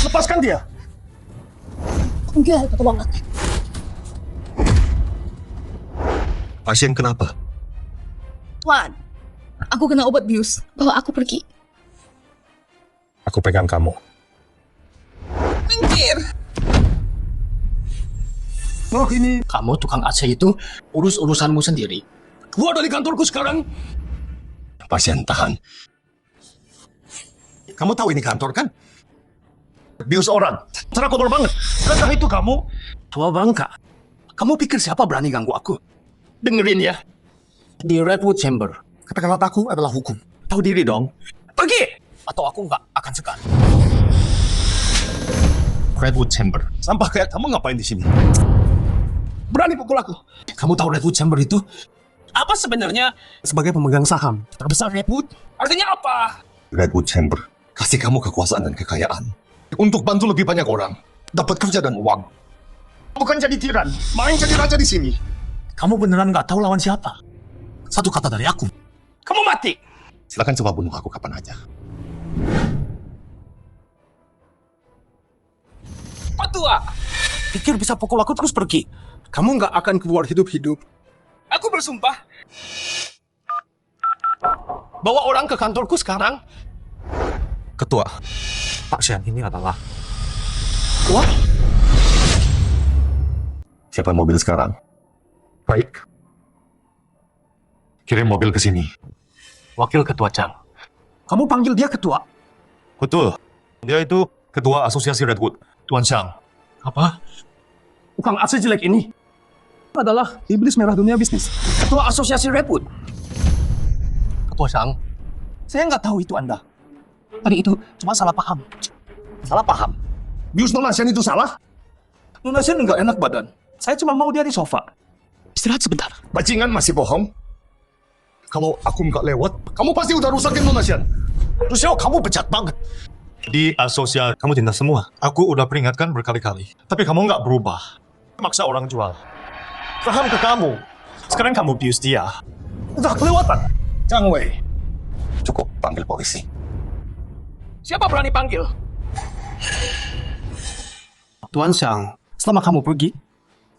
Lepaskan dia. Enggak, kata banget. Pasien kenapa? Tuan, aku kena obat bius. Bawa aku pergi. Aku pegang kamu. Minggir. Oh ini. Kamu tukang AC itu urus urusanmu sendiri. Keluar dari kantorku sekarang. Pasien tahan. Kamu tahu ini kantor kan? Bius orang. Cara kotor banget. Adakah itu kamu? Tua bangka. Kamu pikir siapa berani ganggu aku? Dengerin ya. Di Redwood Chamber, kata-kata aku adalah hukum. Tahu diri dong. Pergi! Atau aku nggak akan segan. Redwood Chamber. Sampah kayak kamu ngapain di sini? Berani pukul aku. Kamu tahu Redwood Chamber itu? Apa sebenarnya? Sebagai pemegang saham terbesar Redwood. Artinya apa? Redwood Chamber kasih kamu kekuasaan dan kekayaan untuk bantu lebih banyak orang, dapat kerja dan uang. Bukan jadi tiran, main jadi raja di sini. Kamu beneran nggak tahu lawan siapa? Satu kata dari aku, kamu mati. Silakan coba bunuh aku kapan aja. Patua, pikir bisa pukul aku terus pergi? Kamu nggak akan keluar hidup-hidup. Aku bersumpah. Bawa orang ke kantorku sekarang. Ketua, Pak Shen ini adalah... Wah, Siapa mobil sekarang? Baik. Kirim mobil ke sini. Wakil Ketua Chang. Kamu panggil dia ketua? Betul. Dia itu ketua asosiasi Redwood, Tuan Shang. Apa? Tukang AC jelek ini adalah iblis merah dunia bisnis. Ketua asosiasi Redwood. Ketua Shang, saya nggak tahu itu Anda. Tadi itu cuma salah paham. Salah paham? Bius Nona Shen itu salah? Nona Shen nggak enak badan. Saya cuma mau dia di sofa. Istirahat sebentar. Bajingan masih bohong? Kalau aku nggak lewat, kamu pasti udah rusakin Nona Shen. Terus kamu bejat banget. Di sosial kamu tindak semua. Aku udah peringatkan berkali-kali. Tapi kamu nggak berubah. Maksa orang jual. Saham ke kamu. Sekarang kamu bius dia. Udah kelewatan. Zhang Wei, Cukup panggil polisi. Siapa berani panggil? Tuan Xiang, selama kamu pergi,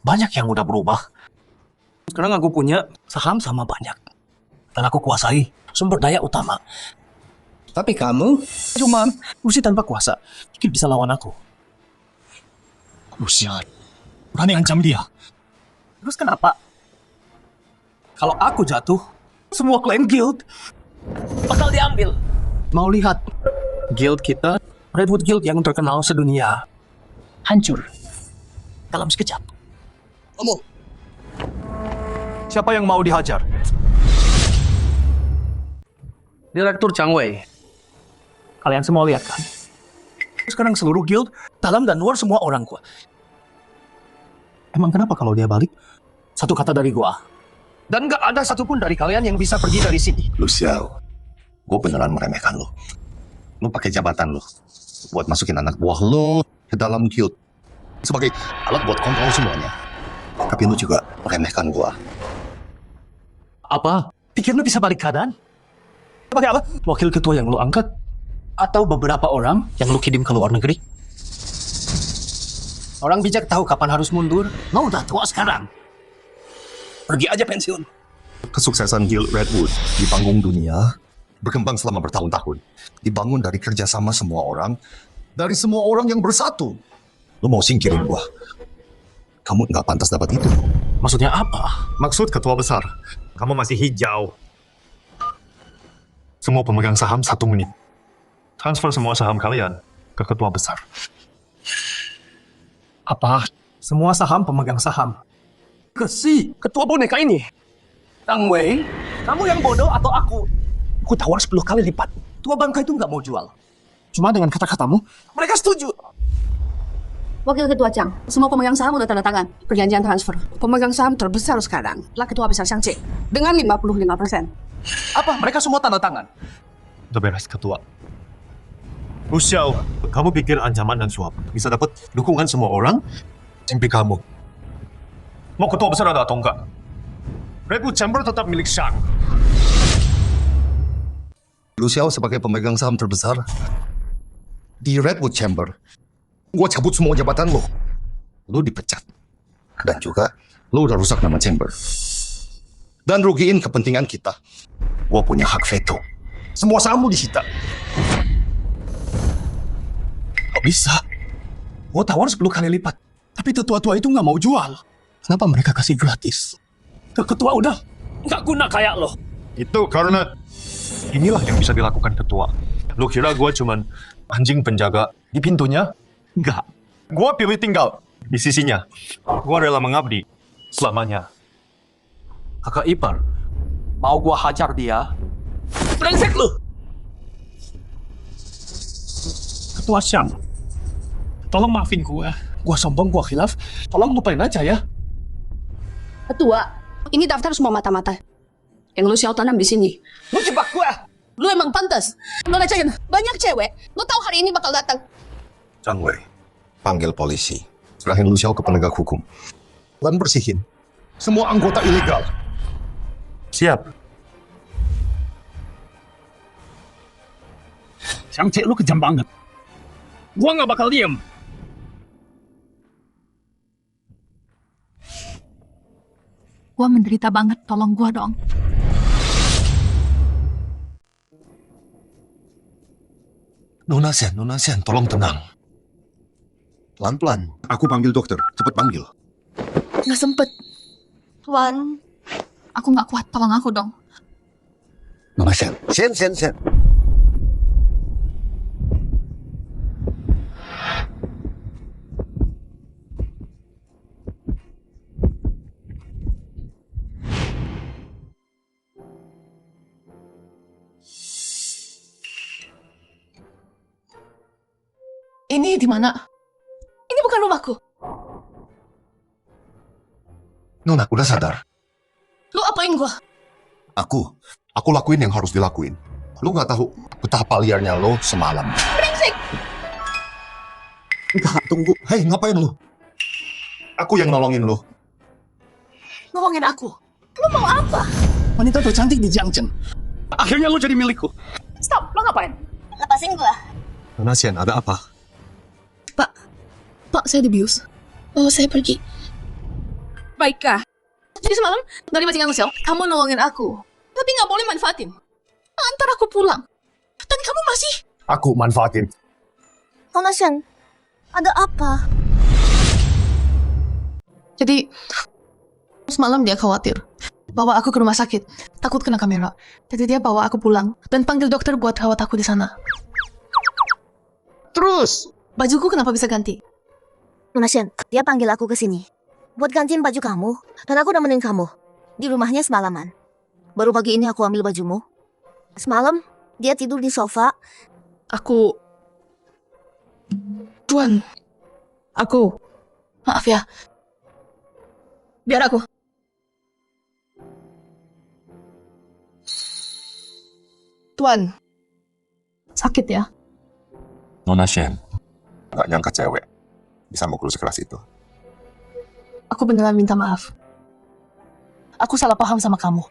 banyak yang udah berubah. Sekarang aku punya saham sama banyak. Dan aku kuasai sumber daya utama. Tapi kamu cuma kursi tanpa kuasa. Mungkin bisa lawan aku. Lucian, berani ancam dia. Terus kenapa? Kalau aku jatuh, semua klaim guild bakal diambil. Mau lihat guild kita, Redwood Guild yang terkenal sedunia, hancur dalam sekejap. Kamu. Siapa yang mau dihajar? Direktur Zhang Wei. Kalian semua lihat kan? Sekarang seluruh guild, dalam dan luar semua orang kuat. Emang kenapa kalau dia balik? Satu kata dari gua. Dan gak ada satupun dari kalian yang bisa pergi dari sini. Lu Xiao, gue beneran meremehkan lo. Lu pakai jabatan lo buat masukin anak buah lo ke dalam guild sebagai alat buat kontrol semuanya. Tapi lu juga meremehkan gue. Apa? Pikir lu bisa balik keadaan? Pakai apa? Wakil ketua yang lu angkat? Atau beberapa orang yang lu kirim ke luar negeri? Orang bijak tahu kapan harus mundur. Lo udah tua sekarang. Pergi aja pensiun. Kesuksesan Guild Redwood di panggung dunia berkembang selama bertahun-tahun. Dibangun dari kerjasama semua orang, dari semua orang yang bersatu. Lu mau singkirin gua? Kamu nggak pantas dapat itu. Maksudnya apa? Maksud ketua besar, kamu masih hijau. Semua pemegang saham 1 menit. Transfer semua saham kalian ke ketua besar. Apa? Semua saham pemegang saham. Si ketua boneka ini. Zhang Wei, kamu yang bodoh atau aku? Aku tawar 10 kali lipat. Tua bangka itu nggak mau jual. Cuma dengan kata-katamu, mereka setuju. Wakil Ketua Zhang, semua pemegang saham udah tanda tangan perjanjian transfer. Pemegang saham terbesar sekarang lah Ketua Besar Xiang Qi dengan 55%. Apa? Mereka semua tanda tangan. Udah beres ketua. Lu Xiao, kamu pikir ancaman dan suap bisa dapat dukungan semua orang? Mimpi kamu. Mau ketua besar ada atau enggak? Redwood Chamber tetap milik Shang. Lu Xiao sebagai pemegang saham terbesar di Redwood Chamber, gua cabut semua jabatan lo. Lu dipecat. Dan juga lu udah rusak nama Chamber. Dan rugiin kepentingan kita. Gua punya hak veto. Semua saham lu disita. Kok bisa? Gua tawar 10 kali lipat. Tapi tetua-tua itu nggak mau jual. Kenapa mereka kasih gratis? Ketua udah nggak guna kayak lo. Itu karena inilah yang bisa dilakukan ketua. Lu kira gue cuman anjing penjaga di pintunya? Enggak. Gue pilih tinggal di sisinya. Gue rela mengabdi selamanya. Kakak ipar, mau gua hajar dia? Brengsek lu! Ketua Xiang, tolong maafin gua. Gua sombong, gua khilaf. Tolong lupain aja ya. Ketua, ini daftar semua mata-mata yang lu Xiao tanam di sini. Lu jebak gua! Lu emang pantas. Lu recehin banyak cewek. Lu tahu hari ini bakal datang. Zhang Wei, panggil polisi. Serahin Lu Xiao ke penegak hukum. Dan bersihin semua anggota ilegal. Siap. Xiang Qi lu kejam banget. Gua nggak bakal diem. Gua menderita banget, tolong gua dong. Nona Sen, tolong tenang. Pelan-pelan. Aku panggil dokter. Cepat panggil. Nggak sempet. Tuan, aku nggak kuat, tolong aku dong. Nona Sen. Sen. Ini di mana? Ini bukan rumahku. Nona, udah sadar? Lu apain gua? Aku lakuin yang harus dilakuin. Lu nggak tahu betapa liarnya lo semalam. asing. Enggak, tunggu. Hei, ngapain lu? Aku yang nolongin lu. Nolongin aku. Lu mau apa? Wanita tercantik di Jiangchen. Akhirnya lu jadi milikku. Stop, lo ngapain? Lepasin gua. Nona Shen, ada apa? Pak, saya dibius. Oh, saya pergi. Baiklah. Jadi semalam, dari majikan Michelle, kamu nolongin aku. Tapi nggak boleh manfaatin. Antar aku pulang. Dan kamu masih... Aku manfaatin. Nona Shen, ada apa? Jadi, semalam dia khawatir. Bawa aku ke rumah sakit. Takut kena kamera. Jadi dia bawa aku pulang. Dan panggil dokter buat rawat aku di sana. Terus? Bajuku kenapa bisa ganti? Nona Shen, dia panggil aku ke sini. Buat gantiin baju kamu. Dan aku nemenin kamu. Di rumahnya semalaman. Baru pagi ini aku ambil bajumu. Semalam, dia tidur di sofa. Aku... Tuan. Aku... Maaf ya. Biar aku. Tuan. Sakit ya? Nona Shen, nggak nyangka cewek bisa mukul sekeras itu. Aku beneran minta maaf. Aku salah paham sama kamu.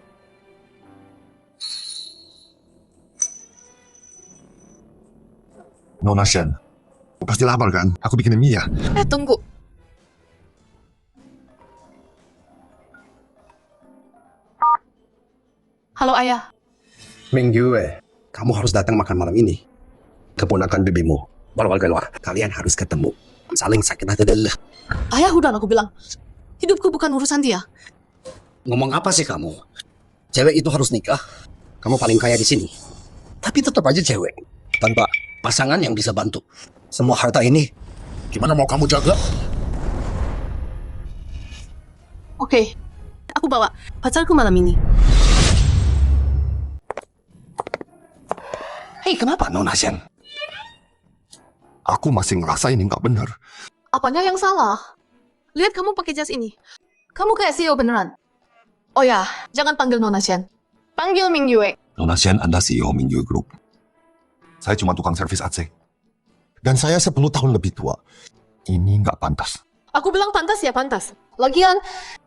Nona Shen, pasti lapar kan? Aku bikinin mie ya. Tunggu. Halo, Ayah. Minggu, kamu harus datang makan malam ini. Keponakan bibimu, warga luar. Kalian harus ketemu. Saling sakit hati dulu. Ayah, udah aku bilang. Hidupku bukan urusan dia. Ngomong apa sih kamu? Cewek itu harus nikah. Kamu paling kaya di sini. Tapi tetap aja cewek. Tanpa pasangan yang bisa bantu. Semua harta ini, gimana mau kamu jaga? Oke, aku bawa pacarku malam ini. Hei, kenapa Nona Shen? Aku masih ngerasa ini nggak benar. Apanya yang salah? Lihat kamu pakai jas ini. Kamu kayak CEO beneran. Oh ya, jangan panggil Nona Shen. Panggil Ming Yue. Nona Shen, Anda CEO Mingyu Group. Saya cuma tukang servis AC. Dan saya 10 tahun lebih tua. Ini nggak pantas. Aku bilang pantas ya pantas. Lagian,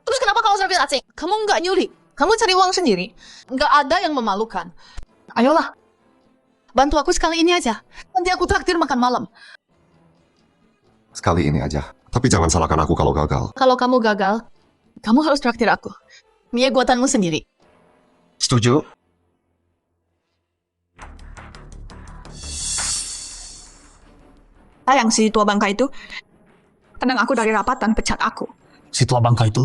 terus kenapa kalau servis AC? Kamu nggak nyuri. Kamu cari uang sendiri. Nggak ada yang memalukan. Ayolah. Bantu aku sekali ini aja. Nanti aku traktir makan malam. Sekali ini aja. Tapi jangan salahkan aku kalau gagal. Kalau kamu gagal, kamu harus traktir aku. Mie buatanmu sendiri. Setuju? Sayang si tua bangka itu. Tenang aku dari rapat dan pecat aku. Si tua bangka itu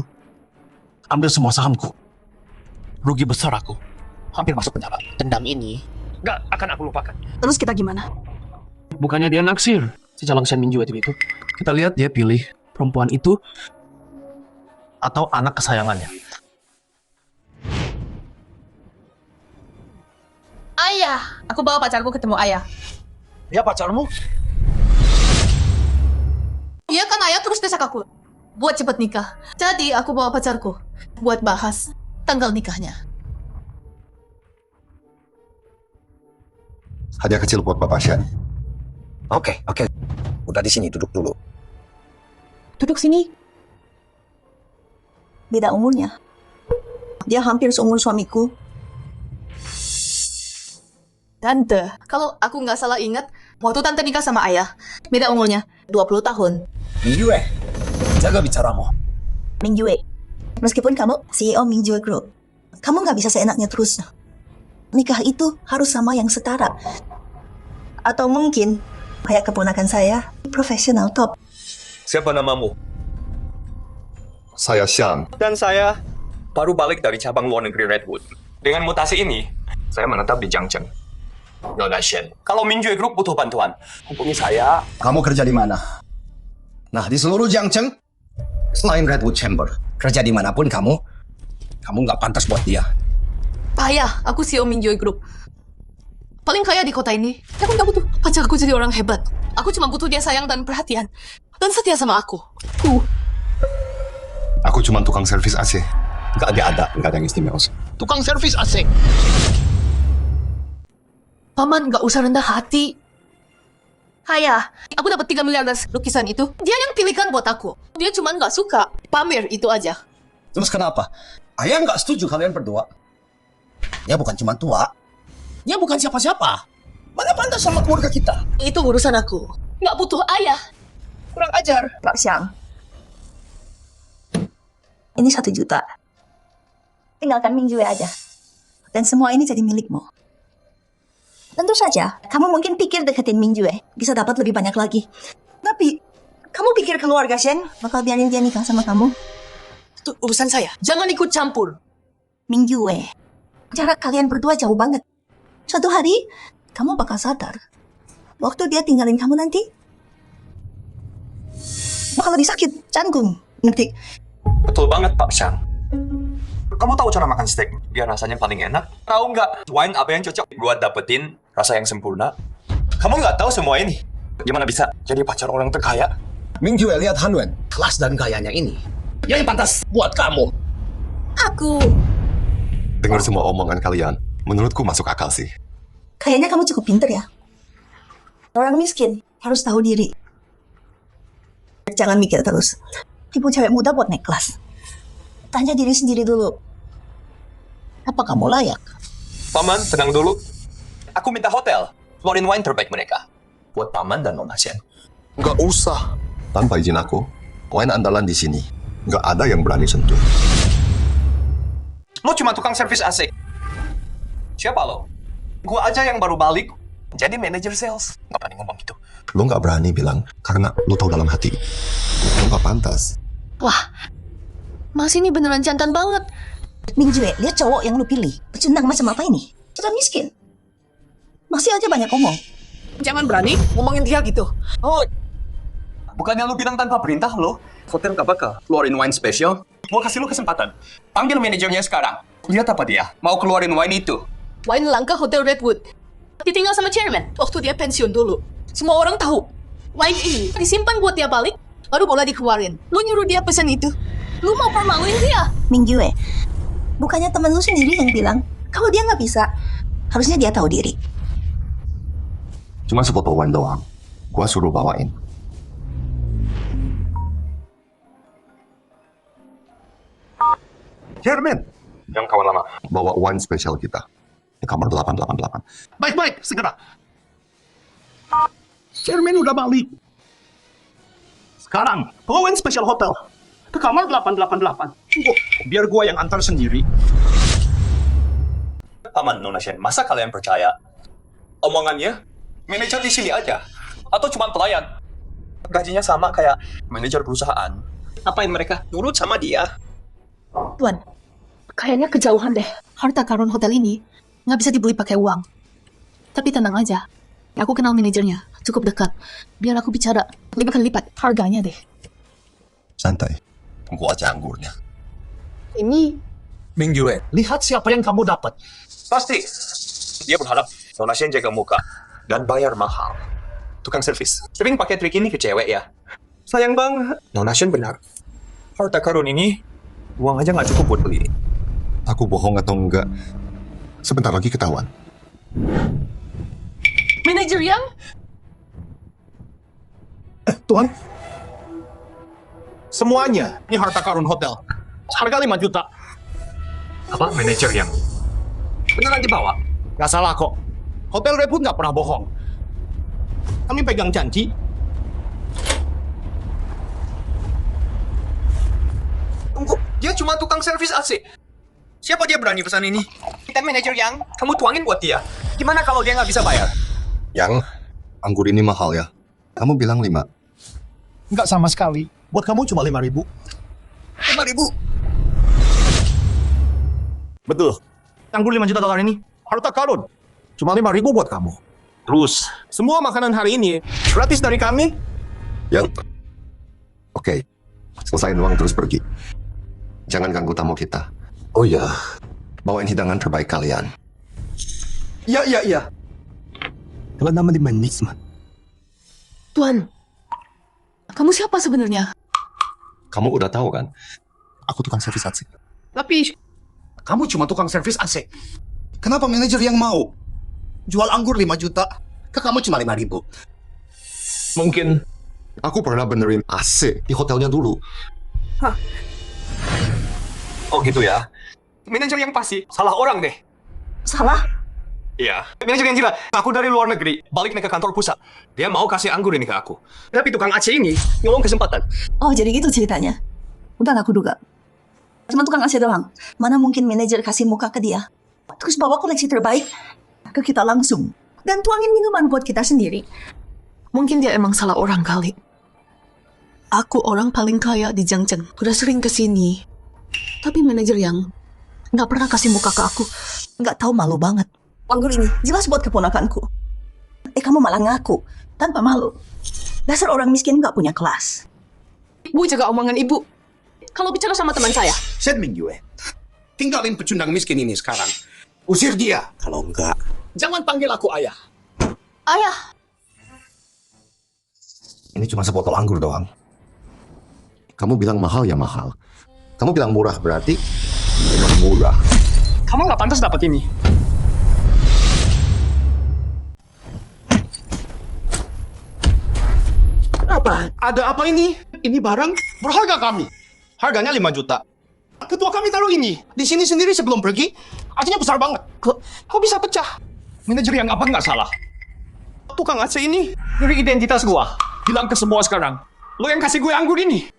ambil semua sahamku. Rugi besar aku. Hampir masuk penjara. Dendam ini Gak akan aku lupakan. Terus kita gimana? Bukannya dia naksir si calon Shen Minju itu. Kita lihat dia pilih perempuan itu atau anak kesayangannya. Ayah, aku bawa pacarku ketemu ayah. Ya pacarmu? Iya kan ayah terus desak aku. Buat cepet nikah. Jadi aku bawa pacarku. Buat bahas tanggal nikahnya. Hadiah kecil buat Bapak Shen. Oke. Udah di sini, duduk dulu. Duduk sini. Beda umurnya. Dia hampir seumur suamiku. Tante, kalau aku nggak salah ingat, waktu tante nikah sama ayah, beda umurnya 20 tahun. Minggu, jaga bicaramu. Ming Yue, meskipun kamu CEO Ming Yue Group, kamu nggak bisa seenaknya terus. Nikah itu harus sama yang setara. Atau mungkin, kayak keponakan saya, profesional top. Siapa namamu? Saya Xiang. Dan saya baru balik dari cabang luar negeri Redwood. Dengan mutasi ini, saya menetap di Jiangchen. Nona Shen, kalau Mingjue Group butuh bantuan, hubungi saya. Kamu kerja di mana? Nah, di seluruh Jiangchen, selain Redwood Chamber, kerja dimanapun kamu nggak pantas buat dia. Ayah, aku CEO Ming Yue Group. Paling kaya di kota ini. Aku nggak butuh pacarku jadi orang hebat. Aku cuma butuh dia sayang dan perhatian. Dan setia sama aku. Aku cuma tukang servis AC. Nggak ada yang istimewa. Tukang servis AC. Paman nggak usah rendah hati. Ayah, aku dapat 3 miliar dari lukisan itu. Dia yang pilihkan buat aku. Dia cuma nggak suka pamer itu aja. Terus kenapa? Ayah nggak setuju kalian berdua. Dia bukan cuma tua. Dia bukan siapa-siapa. Mana pantas sama keluarga kita? Itu urusan aku. Nggak butuh ayah. Kurang ajar. Pak Xiang. Ini 1 juta. Tinggalkan Ming Jue aja. Dan semua ini jadi milikmu. Tentu saja, kamu mungkin pikir deketin Ming Jue bisa dapat lebih banyak lagi. Tapi, kamu pikir keluarga Shen bakal biarin dia nikah sama kamu? Itu urusan saya. Jangan ikut campur. Ming Jue, jarak kalian berdua jauh banget. Suatu hari, kamu bakal sadar. Waktu dia tinggalin kamu nanti, bakal lebih sakit, canggung. Ngerti? Betul banget, Pak Xiang. Kamu tahu cara makan steak biar rasanya paling enak? Tahu nggak wine apa yang cocok buat dapetin rasa yang sempurna? Kamu nggak tahu semua ini. Gimana bisa jadi pacar orang terkaya? Ming Jue lihat Han Wen, kelas dan kayanya ini. Yang pantas buat kamu. Aku. Dengar semua omongan kalian, menurutku masuk akal sih. Kayaknya kamu cukup pinter ya. Orang miskin harus tahu diri. Jangan mikir terus. Tipu cewek muda buat naik kelas. Tanya diri sendiri dulu. Apa kamu layak? Paman, tenang dulu. Aku minta hotel. Keluarin wine terbaik mereka. Buat Paman dan Nona Shen. Nggak usah. Tanpa izin aku, wine andalan di sini. Nggak ada yang berani sentuh. Lo cuma tukang servis AC. Siapa lo? Gua aja yang baru balik. Jadi manajer sales. Nggak berani ngomong gitu. Lo nggak berani bilang, karena lo tahu dalam hati. Lo nggak pantas. Wah, Mas ini beneran jantan banget. Ming Jue, lihat cowok yang lu pilih. Pecundang macam apa ini? Sudah miskin. Masih aja banyak ngomong. Jangan berani ngomongin dia gitu. Oh, bukannya lu bilang tanpa perintah lo? Hotel gak bakal keluarin wine special. Mau kasih lu kesempatan. Panggil manajernya sekarang. Lihat apa dia mau keluarin wine itu. Wine langka Hotel Redwood. Ditinggal sama chairman waktu dia pensiun dulu. Semua orang tahu. Wine ini disimpan buat dia balik, baru boleh dikeluarin. Lu nyuruh dia pesan itu. Lu mau permaluin dia. Ming Jue, bukannya temen lu sendiri yang bilang kalau dia nggak bisa, harusnya dia tahu diri. Cuma sebotol wine doang. Gua suruh bawain. Chairman, yang kawan lama, bawa wine spesial kita. Di kamar 888. Baik-baik, segera. Chairman udah balik. Sekarang, bawain special hotel. Ke kamar 888. Biar gua yang antar sendiri. Paman Nona Shen, masa kalian percaya? Omongannya, manajer di sini aja. Atau cuma pelayan. Gajinya sama kayak manajer perusahaan. Apain mereka? Nurut sama dia. Tuan, kayaknya kejauhan deh. Harta karun hotel ini nggak bisa dibeli pakai uang. Tapi tenang aja. Aku kenal manajernya, cukup dekat. Biar aku bicara lebih kali lipat harganya deh. Santai. Gua aja anggurnya. Ini Ming Jue, lihat siapa yang kamu dapat. Pasti. Dia berharap Nona Shen jaga muka dan bayar mahal. Tukang servis. Sering pakai trik ini ke cewek ya. Sayang banget. Nona Shen benar. Harta karun ini, uang aja nggak cukup buat beli. Aku bohong atau enggak, sebentar lagi ketahuan. Manajer yang? Tuan. Semuanya, ini harta karun hotel. Harga 5 juta. Apa manajer yang? Beneran dibawa? Gak salah kok. Hotel Redwood gak pernah bohong. Kami pegang janji. Tunggu, dia cuma tukang servis AC. Siapa dia berani pesan ini? Kita manajer yang kamu tuangin buat dia. Gimana kalau dia nggak bisa bayar? Yang, anggur ini mahal ya. Kamu bilang 5. Nggak sama sekali. Buat kamu cuma 5.000. 5.000. Betul. Anggur 5 juta dolar ini harta karun. Cuma 5.000 buat kamu. Terus, semua makanan hari ini gratis dari kami. Yang, oke. Selesain uang terus pergi. Jangan ganggu tamu kita. Oh ya, bawain hidangan terbaik kalian. Iya. Kalau nama di manis, man. Tuan, kamu siapa sebenarnya? Kamu udah tahu kan? Aku tukang servis AC. Tapi, kamu cuma tukang servis AC. Kenapa manajer yang mau jual anggur 5 juta? Ke kamu cuma 5.000. Mungkin Aku pernah benerin AC di hotelnya dulu. Oh gitu ya. Manajer yang pasti salah orang deh. Salah? Iya. Manajer yang gila. Aku dari luar negeri, balik nih ke kantor pusat. Dia mau kasih anggur ini ke aku. Tapi tukang AC ini nyolong kesempatan. Oh, jadi gitu ceritanya. Udah aku duga. Cuma tukang AC doang. Mana mungkin manajer kasih muka ke dia. Terus bawa koleksi terbaik ke kita langsung. Dan tuangin minuman buat kita sendiri. Mungkin dia emang salah orang kali. Aku orang paling kaya di Jiangchen. Udah sering kesini. Tapi manajer yang nggak pernah kasih muka ke aku. Nggak tahu, malu banget. Anggur ini jelas buat keponakanku. Kamu malah ngaku tanpa malu. Dasar orang miskin nggak punya kelas. Ibu jaga omongan ibu. Kalau bicara sama teman saya, Shen Mingyue, tinggalin pecundang miskin ini sekarang. Usir dia. Kalau enggak, jangan panggil aku ayah. Ayah, Ini cuma sebotol anggur doang. Kamu bilang mahal ya mahal. Kamu bilang murah berarti memang murah. Kamu nggak pantas dapat ini. Apa? Ada apa ini? Ini barang berharga kami. Harganya 5 juta. Ketua kami taruh ini di sini sendiri sebelum pergi. Artinya besar banget. Kok bisa pecah? Manajer yang apa nggak salah? Tukang AC ini dari identitas gua. Bilang ke semua sekarang. Lo yang kasih gue anggur ini.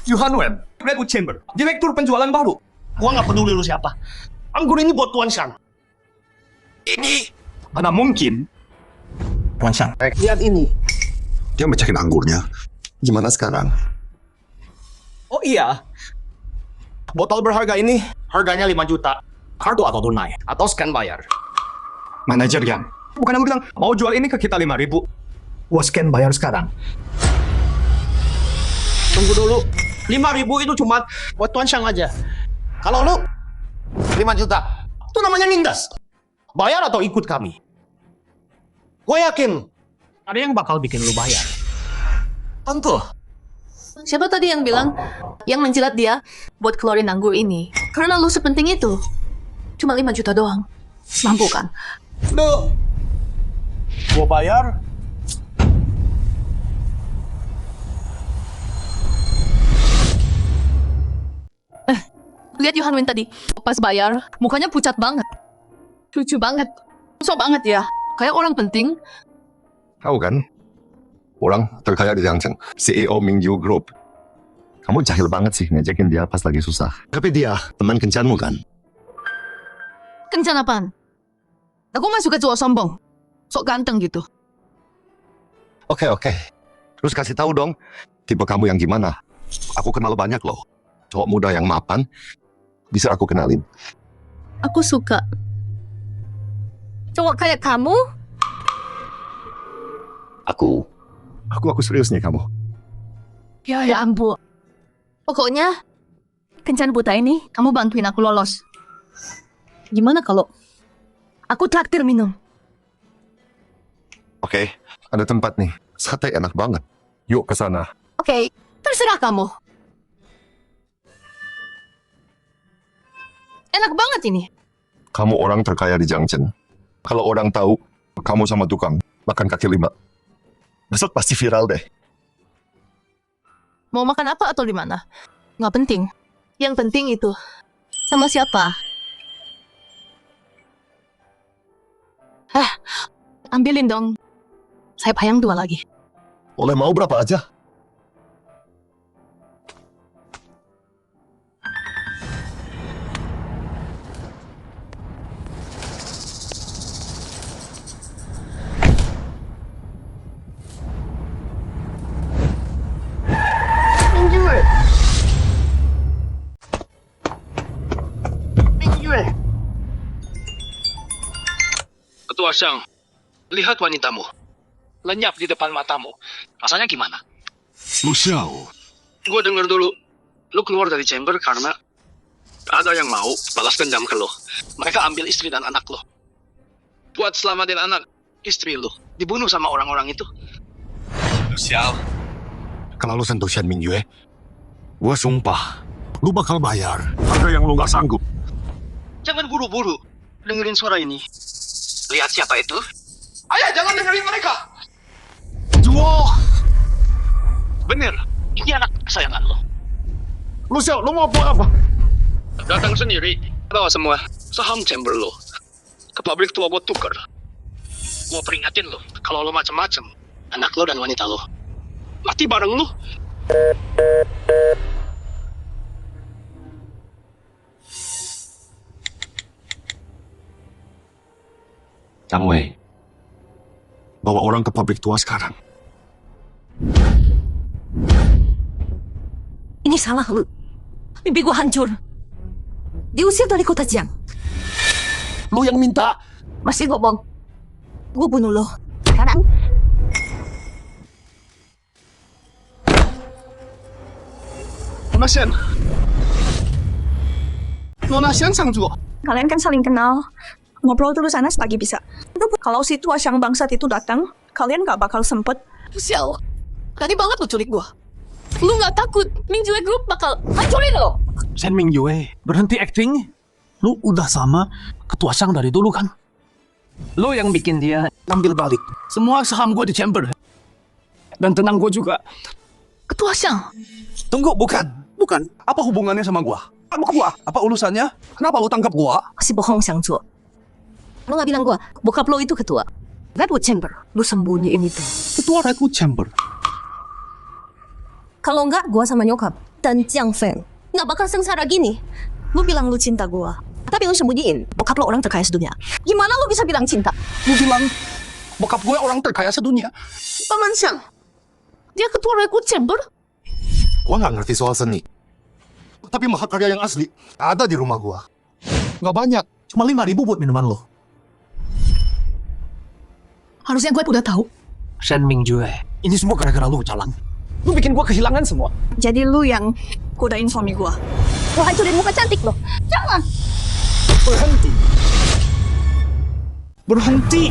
Johan Wen, Redwood Chamber, direktur penjualan baru. Gua nggak peduli lu siapa. Anggur ini buat Tuan Shang. Ini mana mungkin? Tuan Shang, lihat ini. Dia mecahin anggurnya. Gimana sekarang? Oh iya. Botol berharga ini harganya 5 juta. Kartu atau tunai? Atau scan bayar? Manajer yang bukan aku bilang mau jual ini ke kita 5.000. Gua scan bayar sekarang. Tunggu dulu. 5.000 itu cuma buat Tuan Shang aja. Kalau lu 5 juta, itu namanya nindas. Bayar atau ikut kami? Gue yakin ada yang bakal bikin lu bayar. Tentu. siapa tadi yang bilang yang menjilat dia buat keluarin anggur ini? Karena lu sepenting itu. Cuma 5 juta doang. Mampu kan? Duh. Gua bayar. Lihat Johan Wen tadi. Pas bayar, mukanya pucat banget. Lucu banget. Sok banget ya. Kayak orang penting. Tahu kan? Orang terkaya di Jiangchen, CEO Mingyu Group. Kamu jahil banget sih ngajakin dia pas lagi susah. Tapi dia teman kencanmu kan? Kencan apaan? Aku mah suka cowok sombong. Sok ganteng gitu. Oke. Terus kasih tahu dong, tipe kamu yang gimana? Aku kenal banyak loh. Cowok muda yang mapan, bisa aku kenalin. Aku suka. Cowok kayak kamu? Aku serius nih kamu. Ya ampun. Pokoknya, kencan buta ini, kamu bantuin aku lolos. Gimana kalau aku traktir minum? Oke, ada tempat nih. Sate enak banget. Yuk ke sana. Oke, terserah kamu. Enak banget ini. Kamu orang terkaya di Jiangchen. Kalau orang tahu, kamu sama tukang makan kaki lima. Besok pasti viral deh. Mau makan apa atau di mana? Nggak penting. Yang penting itu. Sama siapa? Ambilin dong. Saya payang 2 lagi. Boleh mau berapa aja? Ketua Shang, lihat wanitamu. Lenyap di depan matamu. Rasanya gimana? Lu Xiao. Gue denger dulu, lu keluar dari chamber karena ada yang mau balas dendam ke lo. Mereka ambil istri dan anak lo. Buat selamatin anak istri lo, dibunuh sama orang-orang itu. Lu Xiao. Kalau lu sentuh Shen Mingyue, gua sumpah, lu bakal bayar harga yang lu gak sanggup. Jangan buru-buru dengerin suara ini. Lihat siapa itu? Ayah, jangan dengerin mereka. Duo, Bener, ini anak kesayangan lo. Lu Xiao, lu mau buat apa? Datang sendiri, bawa semua saham chamber lo ke pabrik tua buat tuker. Gua peringatin lo, kalau lo macem-macem, anak lo dan wanita lo mati bareng lo. Chang Wei, bawa orang ke pabrik tua sekarang. Ini salah lu. Mimpi gua hancur. Diusir dari kota Jiang. Lo yang minta. Masih ngomong. Gua bunuh lo. Sekarang. Nona Shen. Nona Shen Shangzuo. Kalian kan saling kenal. Ngobrol dulu sana selagi bisa. Kalau si tua Xiang bangsat itu datang, kalian gak bakal sempet. Xiao, tadi banget lo culik gua. Lu nggak takut Ming Jue Group bakal hancurin lo? Shen Mingyue, berhenti acting. Lu udah sama ketua Shang dari dulu kan? Lu yang bikin dia ambil balik semua saham gue di chamber. Dan tenang gue juga. Ketua Xiang. Tunggu, bukan. Apa hubungannya sama gua? Sama gua? Apa urusannya? Kenapa lu tangkap gua? Masih bohong, Xiangzuo. Lo gak bilang gua, bokap lo itu ketua Redwood Chamber. Lu sembunyiin itu. Ketua Redwood Chamber. Kalau enggak, gua sama nyokap dan Jiang Feng nggak bakal sengsara gini. Lu bilang lu cinta gua, tapi lu sembunyiin bokap lo orang terkaya sedunia. Gimana lu bisa bilang cinta? Lu bilang bokap gue orang terkaya sedunia. Paman Xiang, dia ketua Redwood Chamber. Gua nggak ngerti soal seni. Tapi mahakarya yang asli ada di rumah gua. Nggak banyak, cuma 5.000 buat minuman lo. Harusnya gue udah tahu. Shen Mingjue, ini semua gara-gara lu, Calang. Lu bikin gua kehilangan semua. Jadi lu yang godain suami gua. Lu hancurin muka cantik lo. Jangan. Berhenti.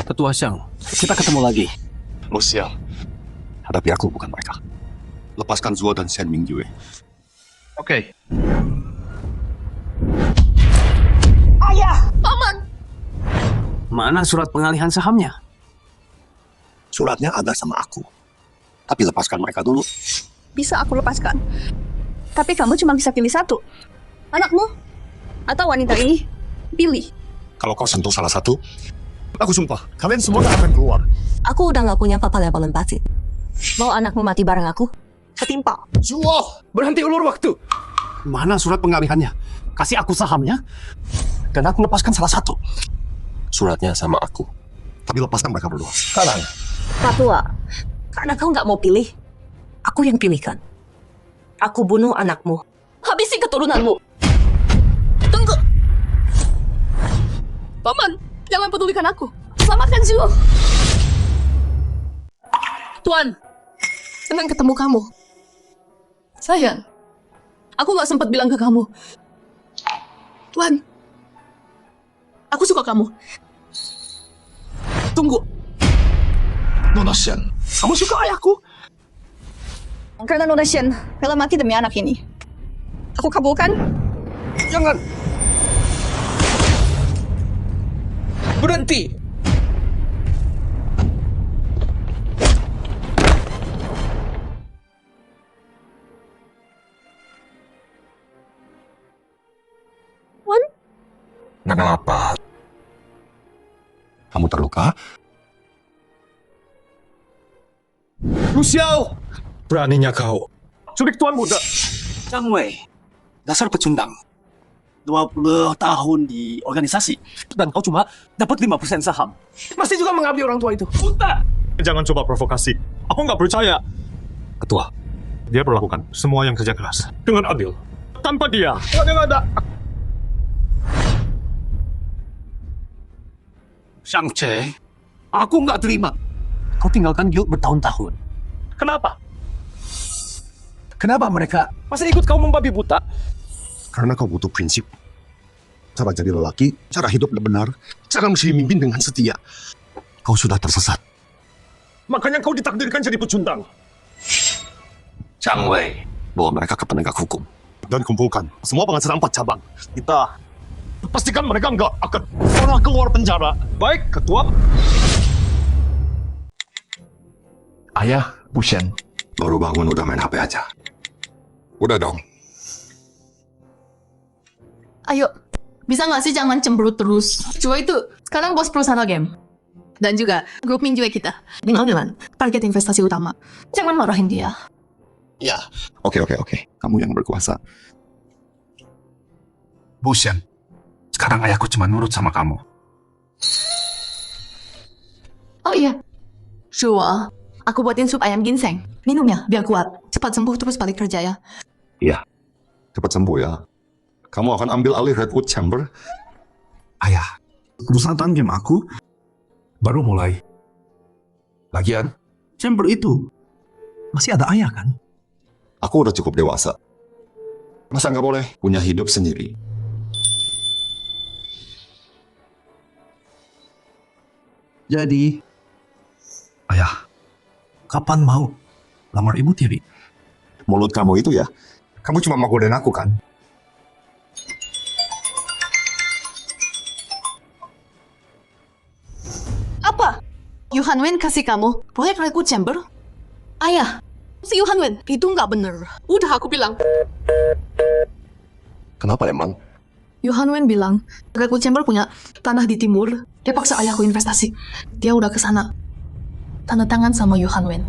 Ketua Xiang, kita ketemu lagi. Lu Xiao, hadapi aku bukan mereka. Lepaskan Zuo dan Shen Mingyue. Oke. Ayah! Paman. Mana surat pengalihan sahamnya? Suratnya ada sama aku. Tapi lepaskan mereka dulu. Bisa aku lepaskan. Tapi kamu cuma bisa pilih satu. Anakmu atau wanita ini. Pilih. Kalau kau sentuh salah satu, aku sumpah, kalian semua gak akan keluar. Aku udah gak punya papa level empati. Mau anakmu mati bareng aku? Ketimpa. Zuo, berhenti ulur waktu. Mana surat pengalihannya? Kasih aku sahamnya, dan aku lepaskan salah satu. Suratnya sama aku. Tapi lepaskan mereka berdua. Sekarang. Patua, karena kau nggak mau pilih, aku yang pilihkan. Aku bunuh anakmu. Habisi keturunanmu. Tunggu. Paman, jangan pedulikan aku. Selamatkan Zuo. Tuan, senang ketemu kamu. Sayang, aku gak sempat bilang ke kamu. Tuan, aku suka kamu. Tunggu. Nona Shen, kamu suka ayahku? Karena Nona Shen rela mati demi anak ini. Aku kabulkan. Jangan. Berhenti. Nggak apa-apa. Kamu terluka? Lu Xiao, beraninya kau culik tuan muda. Chang Wei, dasar pecundang. 20 tahun di organisasi, dan kau cuma dapat 5% saham. Masih juga mengabdi orang tua itu. Buta! Jangan coba provokasi. Aku nggak percaya. Ketua, Dia perlakukan semua yang kerja keras dengan adil. Tanpa dia, nggak ada. Shang Che, aku nggak terima. Kau tinggalkan guild bertahun-tahun. Kenapa? Kenapa mereka masih ikut kau membabi buta? Karena kau butuh prinsip. Cara jadi lelaki, cara hidup benar, cara mesti memimpin dengan setia. Kau sudah tersesat. Makanya kau ditakdirkan jadi pecundang. Chang Wei, bawa mereka ke penegak hukum. Dan kumpulkan semua pengacara 4 cabang. Kita pastikan mereka nggak akan pernah keluar penjara. Baik, Ketua. Ayah, Bushen. Baru bangun udah main HP aja. Udah dong. Ayo, bisa nggak sih jangan cemberut terus? Cuma itu, sekarang bos perusahaan game. Dan juga grup Minjue kita. Bilang, target investasi utama. Jangan marahin dia. Ya, oke. Kamu yang berkuasa. Bushen, sekarang ayahku cuma nurut sama kamu. Oh iya, Shua, aku buatin sup ayam ginseng. Minum ya, biar kuat. Cepat sembuh terus balik kerja ya. Iya, cepat sembuh ya. Kamu akan ambil alih Redwood Chamber. Ayah, perusahaan game aku baru mulai. Lagian, chamber itu masih ada ayah kan? Aku udah cukup dewasa. Masa nggak boleh punya hidup sendiri? Jadi, ayah, kapan mau lamar ibu tiri? Mulut kamu itu ya. Kamu cuma mau godain aku kan? Apa? Yuhan Wen kasih kamu proyek Redwood Chamber? Ayah, si Yuhan Wen itu nggak bener. Udah aku bilang. Kenapa emang? Yuhan Wen bilang, Redwood Chamber punya tanah di timur. Dia paksa ayahku investasi. Dia udah ke sana. Tanda tangan sama Yuhan Wen.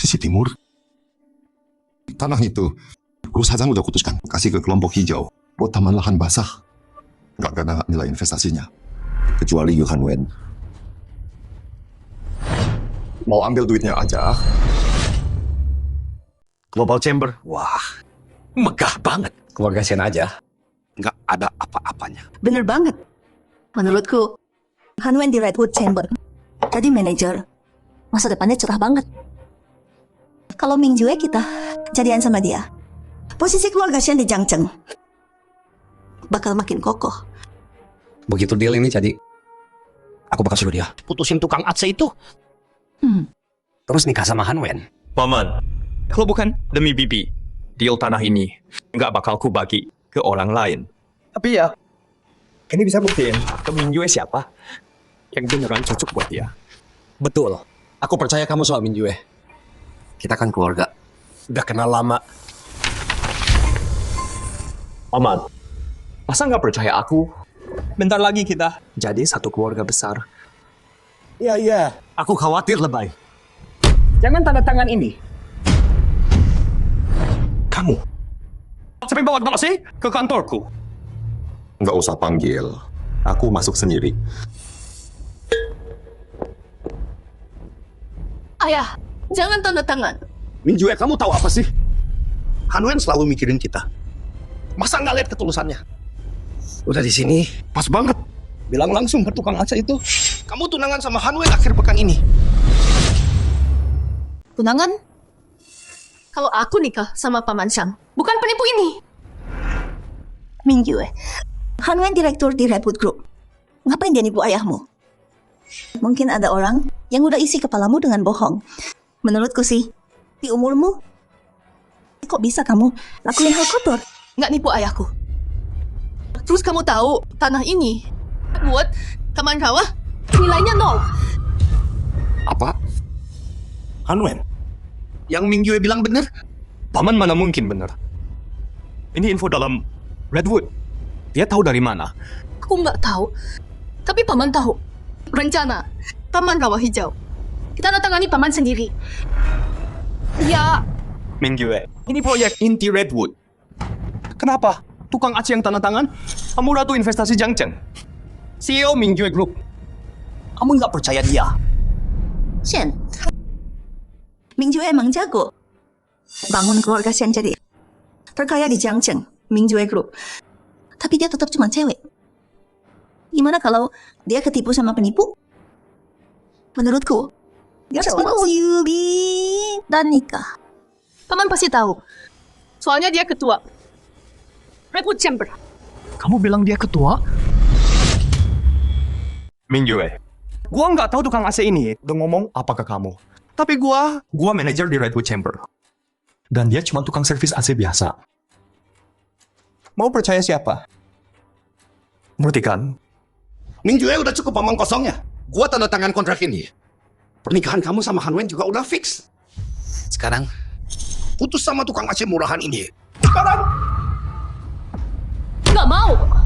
Sisi timur. Tanah itu, perusahaan udah putuskan kasih ke kelompok hijau buat taman lahan basah. Nggak kena nilai investasinya. Kecuali Yuhan Wen. Mau ambil duitnya aja. Global Chamber, wah, megah banget. Keluarga Sen aja, nggak ada apa-apanya. Bener banget. Menurutku, Hanwen di Redwood Chamber jadi manajer. Masa depannya cerah banget. Kalau Mingjue kita jadian sama dia, posisi keluarga Shen di Jiangcheng bakal makin kokoh. Begitu deal ini jadi, aku bakal suruh dia putusin tukang Atse itu. Terus nikah sama Hanwen. Paman, kalau bukan demi Bibi, deal tanah ini nggak bakal ku bagi ke orang lain. Tapi ya, ini bisa buktiin ke Mingjue siapa yang beneran cocok buat dia. Betul. Aku percaya kamu soal Mingjue. Kita kan keluarga. Udah kenal lama. Paman, masa nggak percaya aku? Bentar lagi kita jadi satu keluarga besar. Iya. Aku khawatir lebay. Jangan tanda tangan ini. Kamu sampai bawa sih ke kantorku. Nggak usah panggil. Aku masuk sendiri. Ayah, jangan tanda tangan. Mingjue, kamu tahu apa sih? Hanwen selalu mikirin kita. Masa nggak lihat ketulusannya? Udah di sini, pas banget. Bilang langsung ke tukang Aca itu, kamu tunangan sama Hanwen akhir pekan ini. Tunangan? Kalau aku nikah sama Paman Shang, bukan penipu ini. Mingjue, Hanwen direktur di Redwood Group. Ngapain dia nipu ayahmu? Mungkin ada orang yang udah isi kepalamu dengan bohong. Menurutku sih, di umurmu, kok bisa kamu lakuin hal kotor? Nggak nipu ayahku. Terus kamu tahu tanah ini buat taman rawa nilainya 0. Apa? Hanwen? Yang Mingjue bilang bener? Paman mana mungkin benar? Ini info dalam Redwood. Dia tahu dari mana? Aku nggak tahu. Tapi Paman tahu. Rencana Taman Rawa Hijau. Kita tangani Paman sendiri. Ya. Mingjue, ini proyek inti Redwood. Kenapa? Tukang Aceh yang tanda tangan, kamu ratu investasi Jiangcheng. CEO Mingjue Group. Kamu nggak percaya dia? Shen, Mingjue emang jago. Bangun keluarga Shen jadi terkaya di Jiangcheng, Mingjue Group. Tapi dia tetap cuma cewek. Gimana kalau dia ketipu sama penipu? Menurutku, dia mau Yubi dan nikah. Paman pasti tahu. Soalnya dia ketua Redwood Chamber. Kamu bilang dia ketua? Mingjue, gua nggak tahu tukang AC ini udah ngomong apa ke kamu. Tapi gua manajer di Redwood Chamber. Dan dia cuma tukang servis AC biasa. Mau percaya siapa? Ngerti kan? Mingjue udah cukup omong kosongnya. Gua tanda tangan kontrak ini. Pernikahan kamu sama Han Wen juga udah fix. Sekarang, Putus sama tukang AC murahan ini. Sekarang Nggak mau.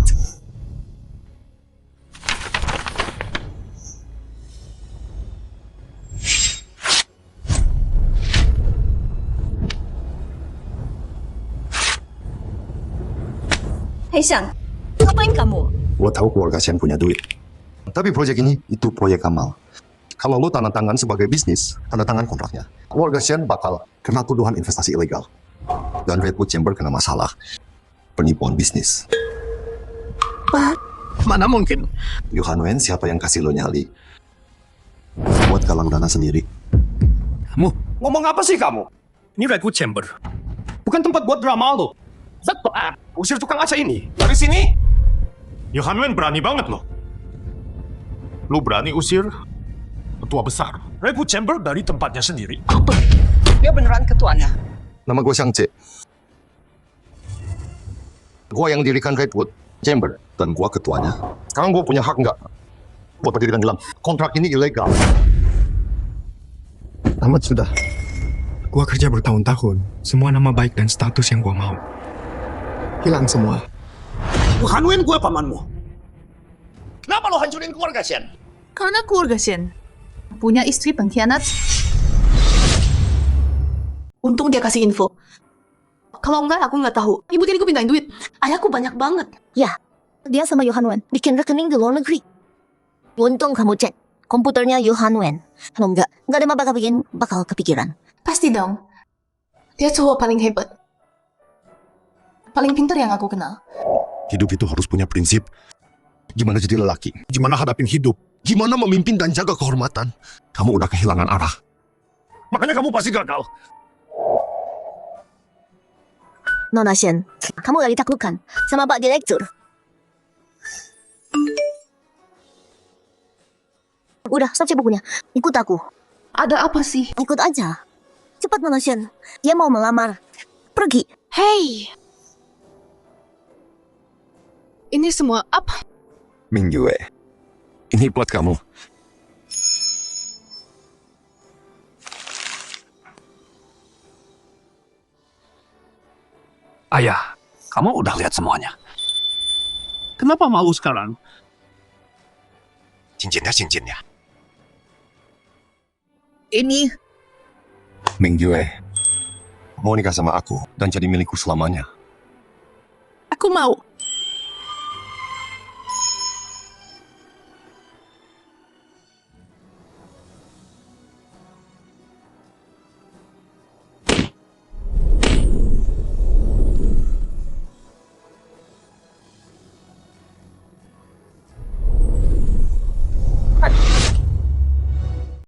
Hei Xiang, ngapain kamu? Gua tahu keluarga Shen punya duit. Tapi proyek ini, itu proyek Kamal. Kalau lo tanda tangan sebagai bisnis, tanda tangan kontraknya. Keluarga Shen bakal kena tuduhan investasi ilegal. Dan Redwood Chamber kena masalah penipuan bisnis. mana mungkin? Yohan Wen siapa yang kasih lo nyali? Buat galang dana sendiri. Kamu ngomong apa sih kamu? Ini Redwood Chamber. Bukan tempat buat drama lo. Cepat usir tukang AC ini dari sini. Yohan Wen berani banget loh. Lu berani usir ketua besar Redwood Chamber dari tempatnya sendiri. Apa? Dia beneran ketuanya. Nama gue Xiang Che. Gue yang dirikan Redwood Chamber dan gue ketuanya. Sekarang gue punya hak nggak buat berdiri dan bilang kontrak ini ilegal. Tamat sudah. Gua kerja bertahun-tahun. Semua nama baik dan status yang gua mau hilang semua. Han Wen gue pamanmu. Kenapa lo hancurin keluarga Shen? Karena keluarga Shen punya istri pengkhianat. Untung dia kasih info. Kalau enggak, aku nggak tahu. Ibu tadi gue pindahin duit. Ayahku banyak banget. Ya, dia sama Yohan Wen bikin rekening di luar negeri. Untung kamu cek komputernya Yohan Wen. Kalau enggak ada mah bakal kepikiran. Pasti dong. Dia cowok paling hebat. Paling pintar yang aku kenal. Hidup itu harus punya prinsip. Gimana jadi lelaki? Gimana hadapin hidup? Gimana memimpin dan jaga kehormatan? Kamu udah kehilangan arah. Makanya kamu pasti gagal. Nona Shen, kamu gak ditaklukkan sama Pak Direktur. Udah, stop bukunya. Ikut aku. Ada apa sih? Ikut aja. Cepat Nona Shen. Dia mau melamar. Pergi. Hey! Ini semua apa? Mingyue, ini buat kamu. Ayah, kamu udah lihat semuanya. Kenapa malu sekarang? Cincinnya. Ini Mingyue, mau nikah sama aku dan jadi milikku selamanya. aku mau.